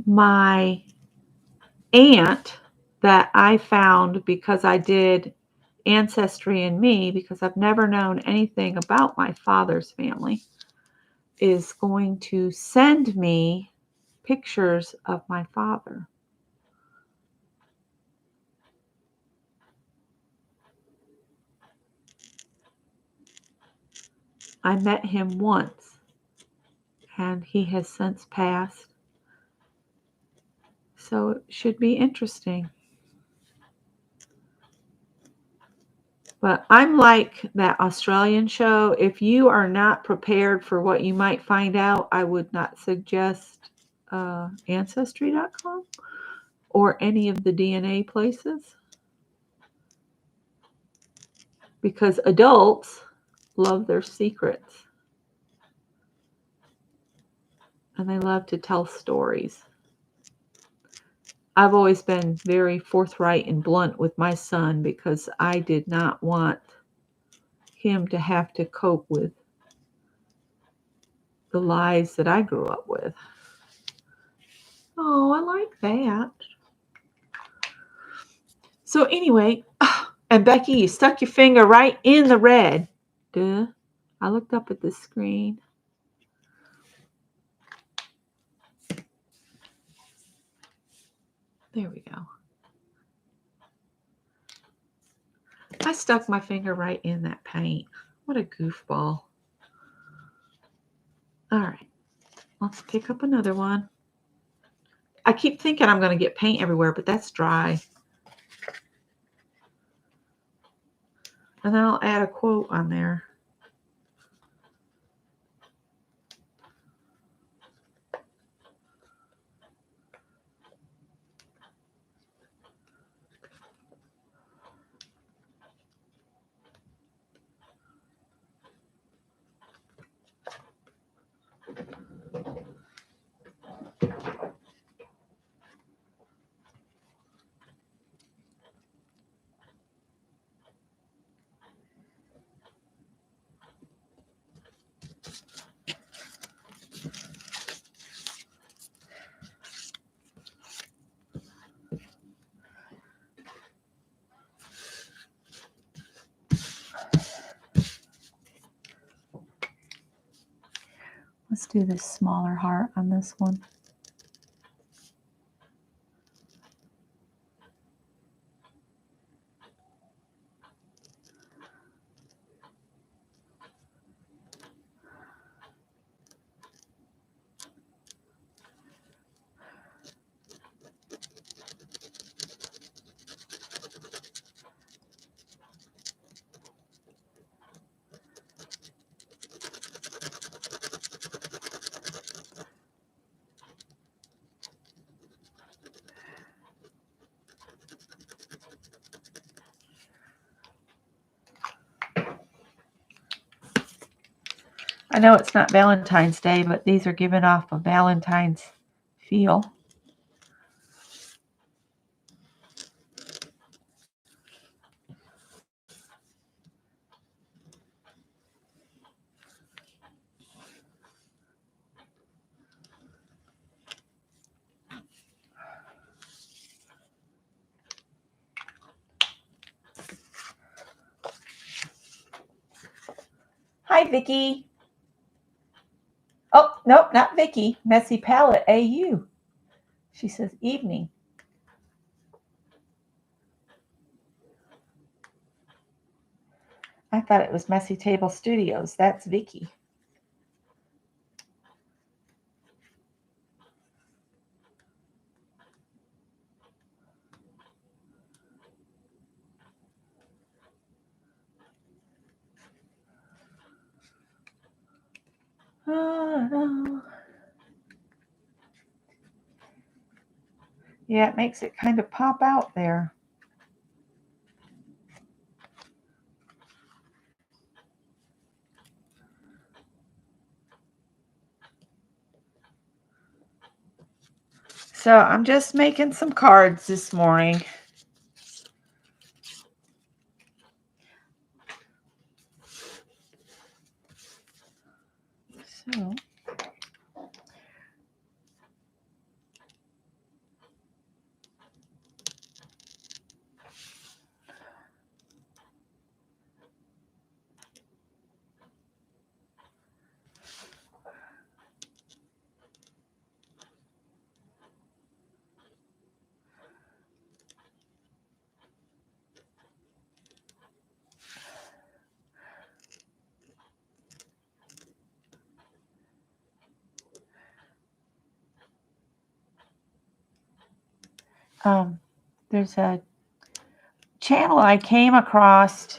my aunt that I found because I did Ancestry and Me, because I've never known anything about my father's family, is going to send me pictures of my father. I met him once, and he has since passed. So it should be interesting. But I'm like that Australian show. If you are not prepared for what you might find out, I would not suggest Ancestry.com or any of the DNA places, because adults love their secrets and they love to tell stories. I've always been very forthright and blunt with my son because I did not want him to have to cope with the lies that I grew up with. Oh, I like that. So anyway, and Becky, you stuck your finger right in the red. Duh. I looked up at the screen. There we go. I stuck my finger right in that paint. What a goofball. All right, let's pick up another one. I keep thinking I'm going to get paint everywhere, but that's dry. And then I'll add a quote on there. Let's do this smaller heart on this one. I know it's not Valentine's Day, but these are giving off a Valentine's feel. Hi, Vicki. Oh, nope, not Vicki. Messy Palette AU. She says evening. I thought it was Messy Table Studios. That's Vicki. Oh, no. Yeah, it makes it kind of pop out there. So I'm just making some cards this morning. So there's a channel I came across.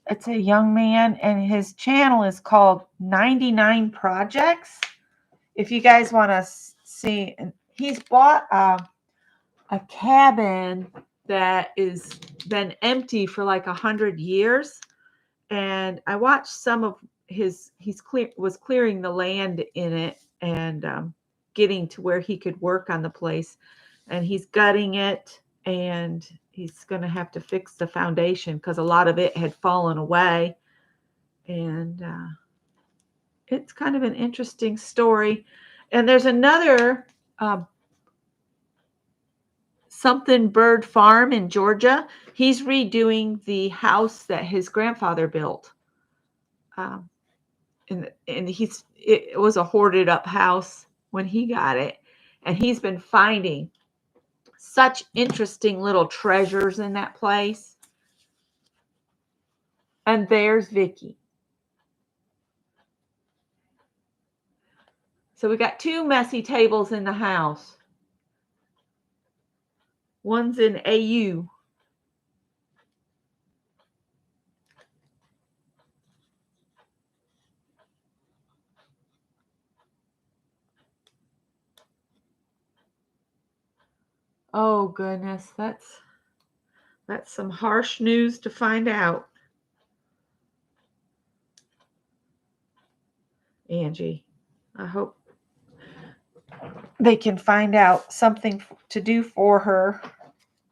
It's a young man, and his channel is called 99 Projects. If you guys want to see, he's bought a cabin that is been empty for like 100 years. And I watched some of was clearing the land in it and getting to where he could work on the place. And he's gutting it, and he's going to have to fix the foundation because a lot of it had fallen away. And it's kind of an interesting story. And there's another something bird farm in Georgia. He's redoing the house that his grandfather built. And it was a hoarded up house when he got it. And he's been finding such interesting little treasures in that place. And there's Vicky. So we got two messy tables in the house. One's in AU. Oh goodness, that's some harsh news to find out. Angie, I hope they can find out something to do for her,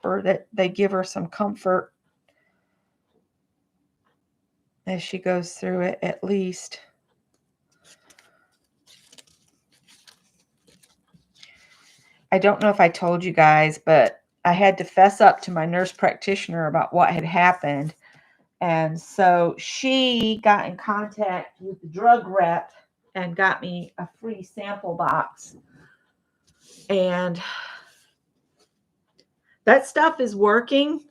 or that they give her some comfort as she goes through it, at least. I don't know if I told you guys, but I had to fess up to my nurse practitioner about what had happened. And so she got in contact with the drug rep and got me a free sample box. And that stuff is working,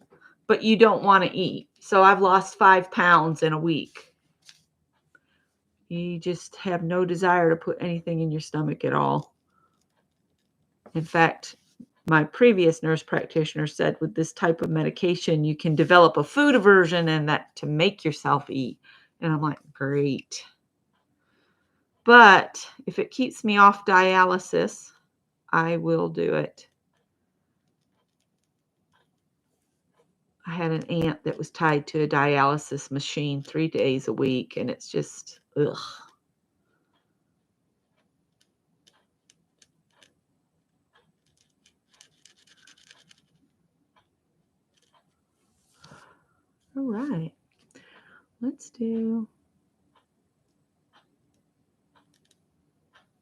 but you don't want to eat. So I've lost 5 pounds in a week. You just have no desire to put anything in your stomach at all. In fact, my previous nurse practitioner said with this type of medication, you can develop a food aversion and that to make yourself eat. And I'm like, great. But if it keeps me off dialysis, I will do it. I had an aunt that was tied to a dialysis machine 3 days a week, and it's just, ugh. All right. Let's do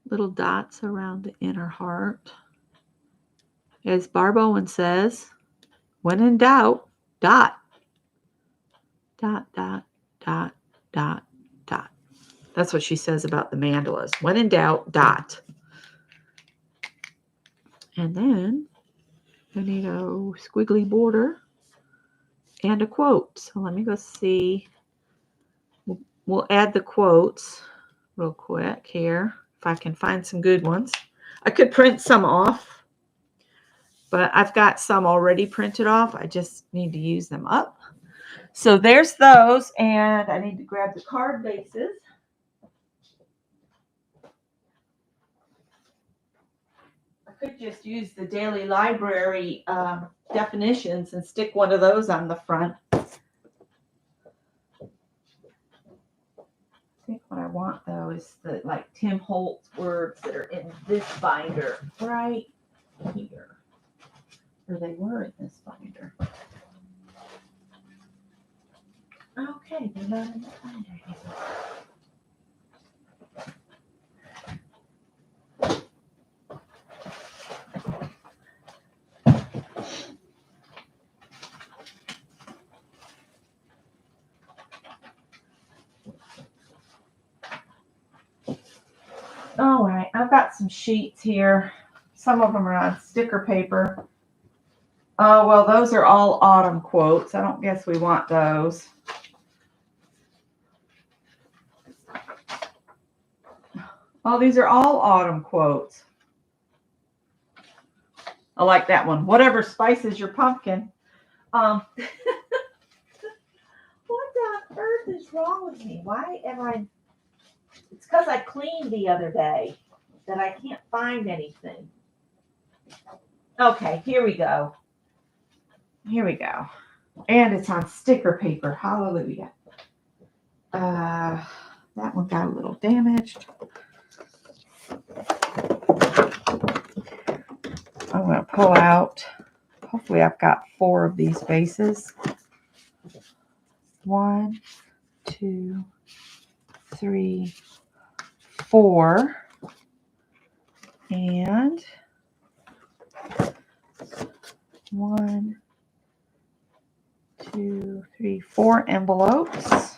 little dots around the inner heart. As Barb Owen says, when in doubt, dot. Dot, dot, dot, dot, dot. That's what she says about the mandalas. When in doubt, dot. And then I need a squiggly border and a quote. So let me go see. We'll add the quotes real quick here, if I can find some good ones. I could print some off, but I've got some already printed off. I just need to use them up. So there's those, and I need to grab the card bases. I could just use the daily library definitions and stick one of those on the front. I think what I want though is the like Tim Holtz words that are in this binder, right? here. Or they were in this binder. Okay, they're not in the binder anymore. All right, I've got some sheets here. Some of them are on sticker paper. Oh, well, those are all autumn quotes. I don't guess we want those. Oh, these are all autumn quotes. I like that one. Whatever spices your pumpkin. What on earth is wrong with me? Why am I? It's because I cleaned the other day that I can't find anything. Okay, here we go. Here we go. And it's on sticker paper. Hallelujah. That one got a little damaged. I'm going to pull out. Hopefully I've got 4 of these bases. 1, 2, 3, 4. And 1, 2, 3, 4 envelopes.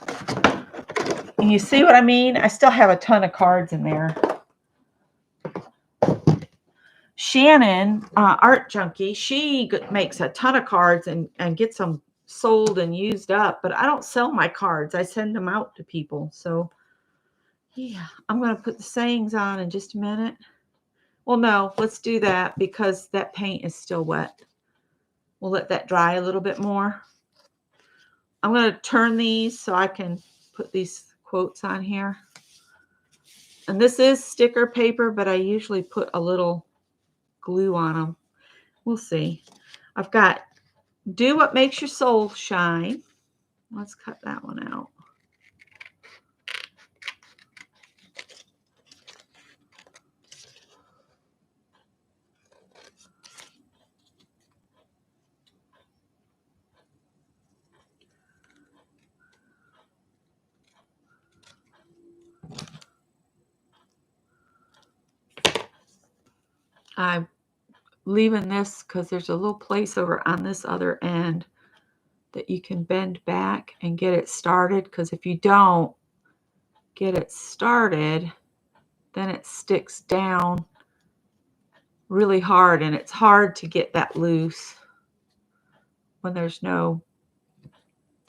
And you see what I mean? I still have a ton of cards in there. Shannon, Art Junkie, she makes a ton of cards and gets them sold and used up, but I don't sell my cards. I send them out to people. So yeah, I'm going to put the sayings on in just a minute. Well, no, let's do that because that paint is still wet. We'll let that dry a little bit more. I'm going to turn these so I can put these quotes on here. And this is sticker paper, but I usually put a little glue on them. We'll see. I've got Do What Makes Your Soul Shine. Let's cut that one out. I'm leaving this because there's a little place over on this other end that you can bend back and get it started, because if you don't get it started, then it sticks down really hard, and it's hard to get that loose when there's no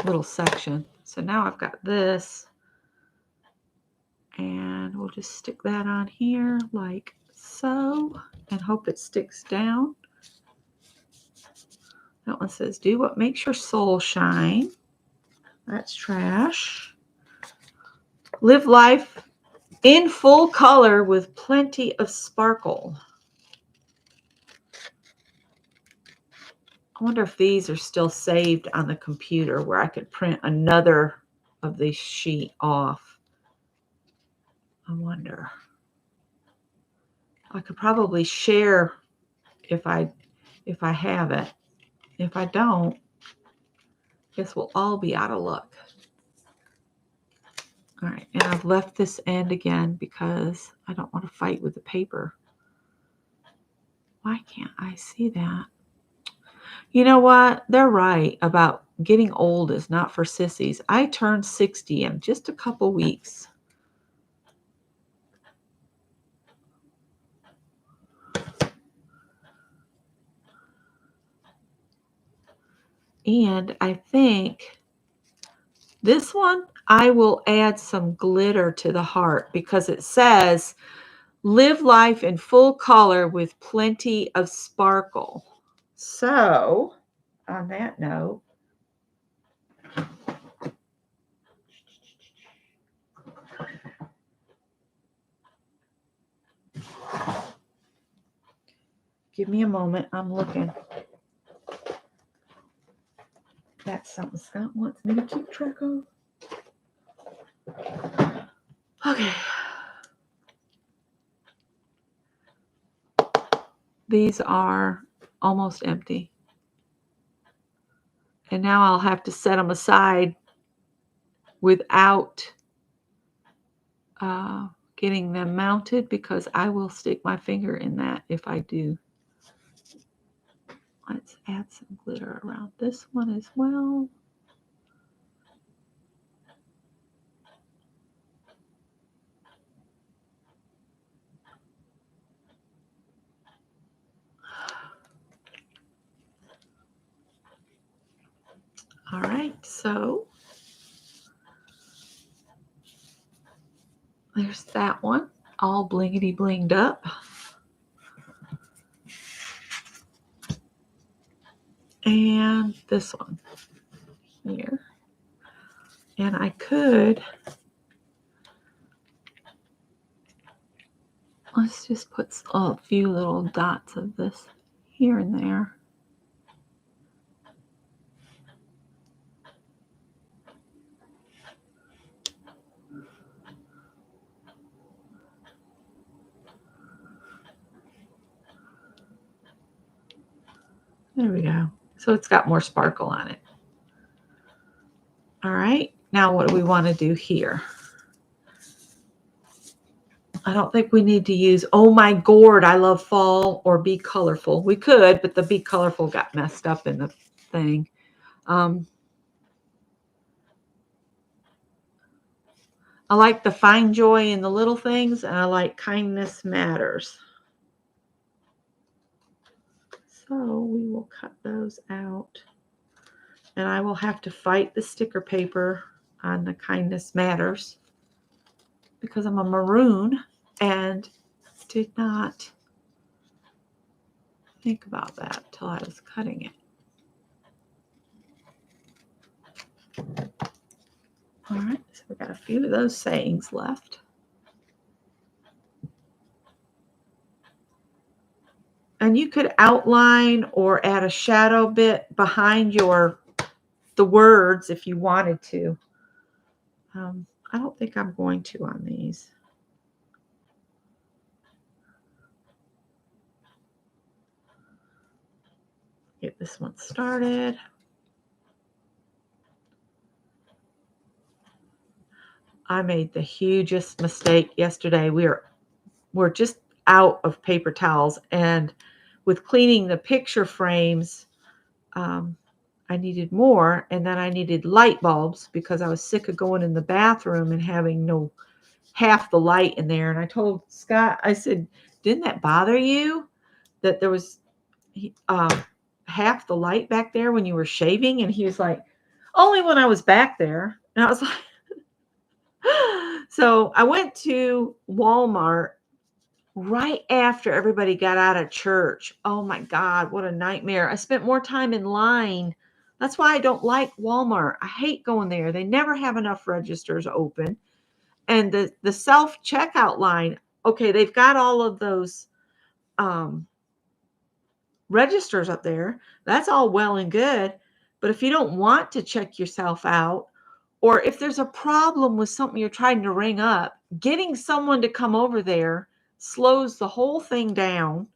little section. So now I've got this, and we'll just stick that on here like so and hope it sticks down. That one says, Do What Makes Your Soul Shine. That's trash. Live life in full color with plenty of sparkle. I wonder if these are still saved on the computer where I could print another of this sheet off. I wonder. I could probably share if I have it. If I don't, guess we'll all be out of luck. All right, and I've left this end again because I don't want to fight with the paper. Why can't I see that? You know what? They're right about getting old is not for sissies. I turned 60 in just a couple weeks. And I think this one, I will add some glitter to the heart because it says, Live life in full color with plenty of sparkle. So, on that note, give me a moment. I'm looking. That's something Scott wants me to keep track of. Okay. these are almost empty. And now I'll have to set them aside without getting them mounted, because I will stick my finger in that if I do. Let's add some glitter around this one as well. All right, so there's that one, all blingity blinged up. And this one here. And I could, let's just put a few little dots of this here and there. There we go. So it's got more sparkle on it. All right, now what do we want to do here? I don't think we need to use, oh my gourd, I love fall, or Be Colorful. We could, but the Be Colorful got messed up in the thing. I like the Find Joy in the Little Things, and I like Kindness Matters. So we will cut those out. And I will have to fight the sticker paper on the Kindness Matters because I'm a maroon and did not think about that till I was cutting it. All right, so we got a few of those sayings left. And you could outline or add a shadow bit behind the words if you wanted to. I don't think I'm going to on these. Get this one started. I made the hugest mistake yesterday. We're just out of paper towels, and with cleaning the picture frames, I needed more, and then I needed light bulbs because I was sick of going in the bathroom and having half the light in there. And I told Scott, I said, didn't that bother you that there was half the light back there when you were shaving? And he was like, only when I was back there. And I was like, so I went to Walmart right after everybody got out of church. Oh my God, what a nightmare. I spent more time in line. That's why I don't like Walmart. I hate going there. They never have enough registers open. And the self-checkout line, okay, they've got all of those registers up there. That's all well and good. But if you don't want to check yourself out, or if there's a problem with something you're trying to ring up, getting someone to come over there slows the whole thing down.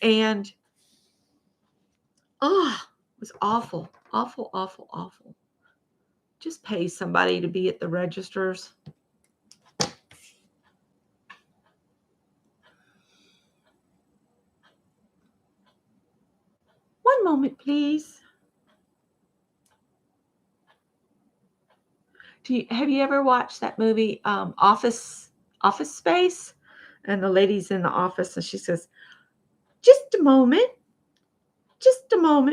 And it was awful, awful, awful, awful. Just pay somebody to be at the registers. One moment, please. Have you ever watched that movie, Office Space? And the lady's in the office and she says, just a moment,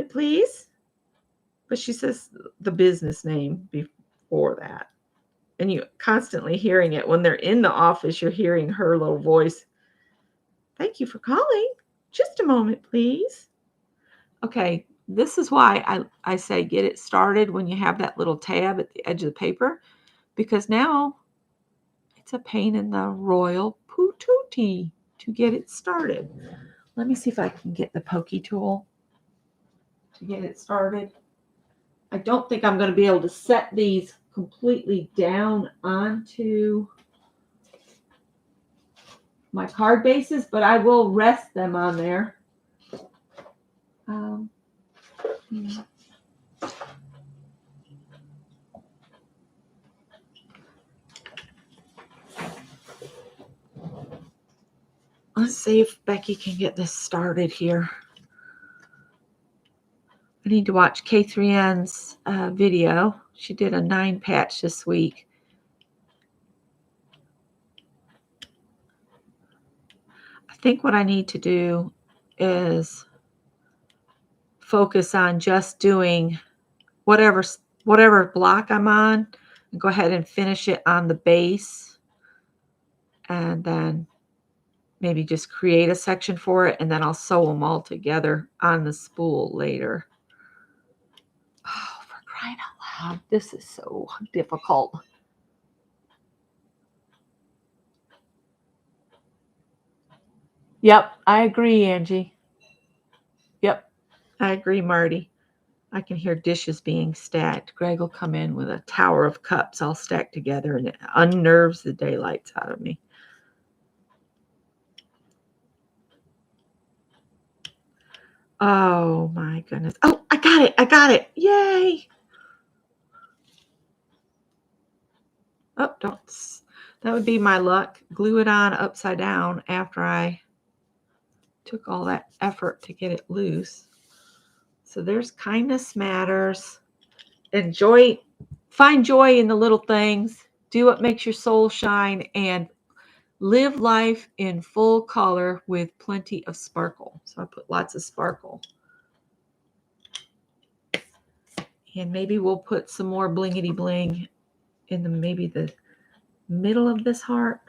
please. But she says the business name before that. And you constantly hearing it. When they're in the office, you're hearing her little voice. Thank you for calling. Just a moment, please. Okay, this is why I say get it started when you have that little tab at the edge of the paper, because now it's a pain in the royal patootie to get it started. Let me see if I can get the pokey tool to get it started. I don't think I'm going to be able to set these completely down onto my card bases, but I will rest them on there. You know. Let's see if Becky can get this started here. I need to watch K3N's video. She did a 9 patch this week. I think what I need to do is focus on just doing whatever block I'm on and go ahead and finish it on the base, and then maybe just create a section for it, and then I'll sew them all together on the spool later. Oh, for crying out loud, this is so difficult. Yep, I agree, Angie. Yep, I agree, Marty. I can hear dishes being stacked. Greg will come in with a tower of cups all stacked together, and it unnerves the daylights out of me. Oh my goodness. Oh, I got it. I got it. Yay. Oh, don't. That would be my luck. Glue it on upside down after I took all that effort to get it loose. So there's kindness matters. Enjoy, find joy in the little things. Do what makes your soul shine, and live life in full color with plenty of sparkle. So I put lots of sparkle. And maybe we'll put some more blingity bling in maybe the middle of this heart.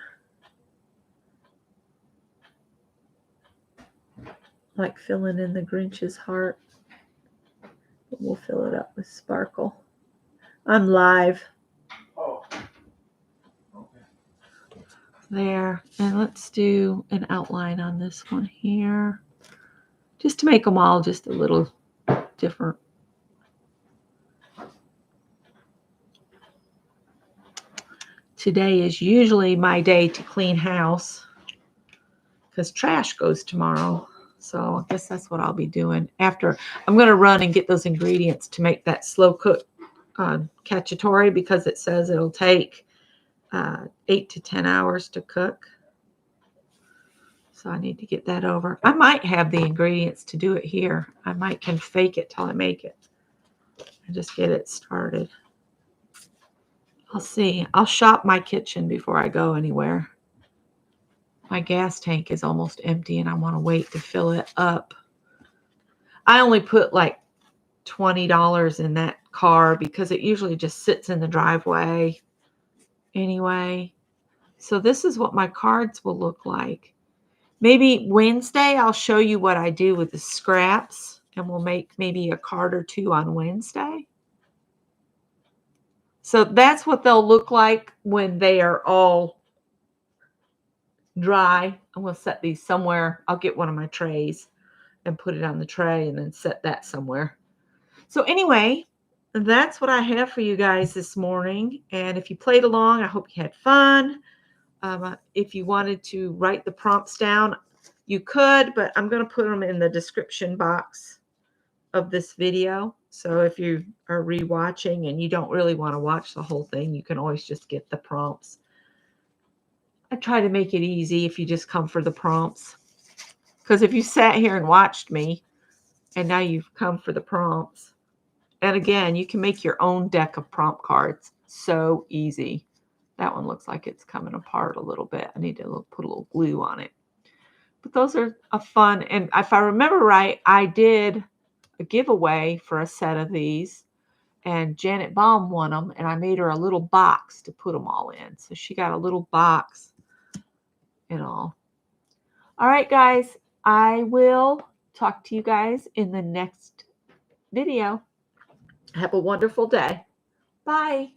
Like filling in the Grinch's heart. But we'll fill it up with sparkle. I'm live. Oh. Okay. There. And let's do an outline on this one here. Just to make them all just a little different. Today is usually my day to clean house because trash goes tomorrow. So I guess that's what I'll be doing after. I'm going to run and get those ingredients to make that slow cook cacciatore, because it says it'll take 8 to 10 hours to cook. So I need to get that over. I might have the ingredients to do it here. I might can fake it till I make it and just get it started. I'll see. I'll shop my kitchen before I go anywhere. My gas tank is almost empty and I want to wait to fill it up. I only put like $20 in that car because it usually just sits in the driveway anyway. So this is what my cards will look like. Maybe Wednesday I'll show you what I do with the scraps, and we'll make maybe a card or two on Wednesday. So that's what they'll look like when they are all dry. I'm going to set these somewhere. I'll get one of my trays and put it on the tray and then set that somewhere. So anyway, that's what I have for you guys this morning. And if you played along, I hope you had fun. If you wanted to write the prompts down, you could, but I'm going to put them in the description box of this video. So if you are rewatching and you don't really want to watch the whole thing, you can always just get the prompts. I try to make it easy if you just come for the prompts. Because if you sat here and watched me and now you've come for the prompts, and again, you can make your own deck of prompt cards. So easy. That one looks like it's coming apart a little bit. I need to put a little glue on it. But those are a fun. And if I remember right, I did a giveaway for a set of these. And Janet Baum won them. And I made her a little box to put them all in. So she got a little box and all. All right, guys. I will talk to you guys in the next video. Have a wonderful day. Bye.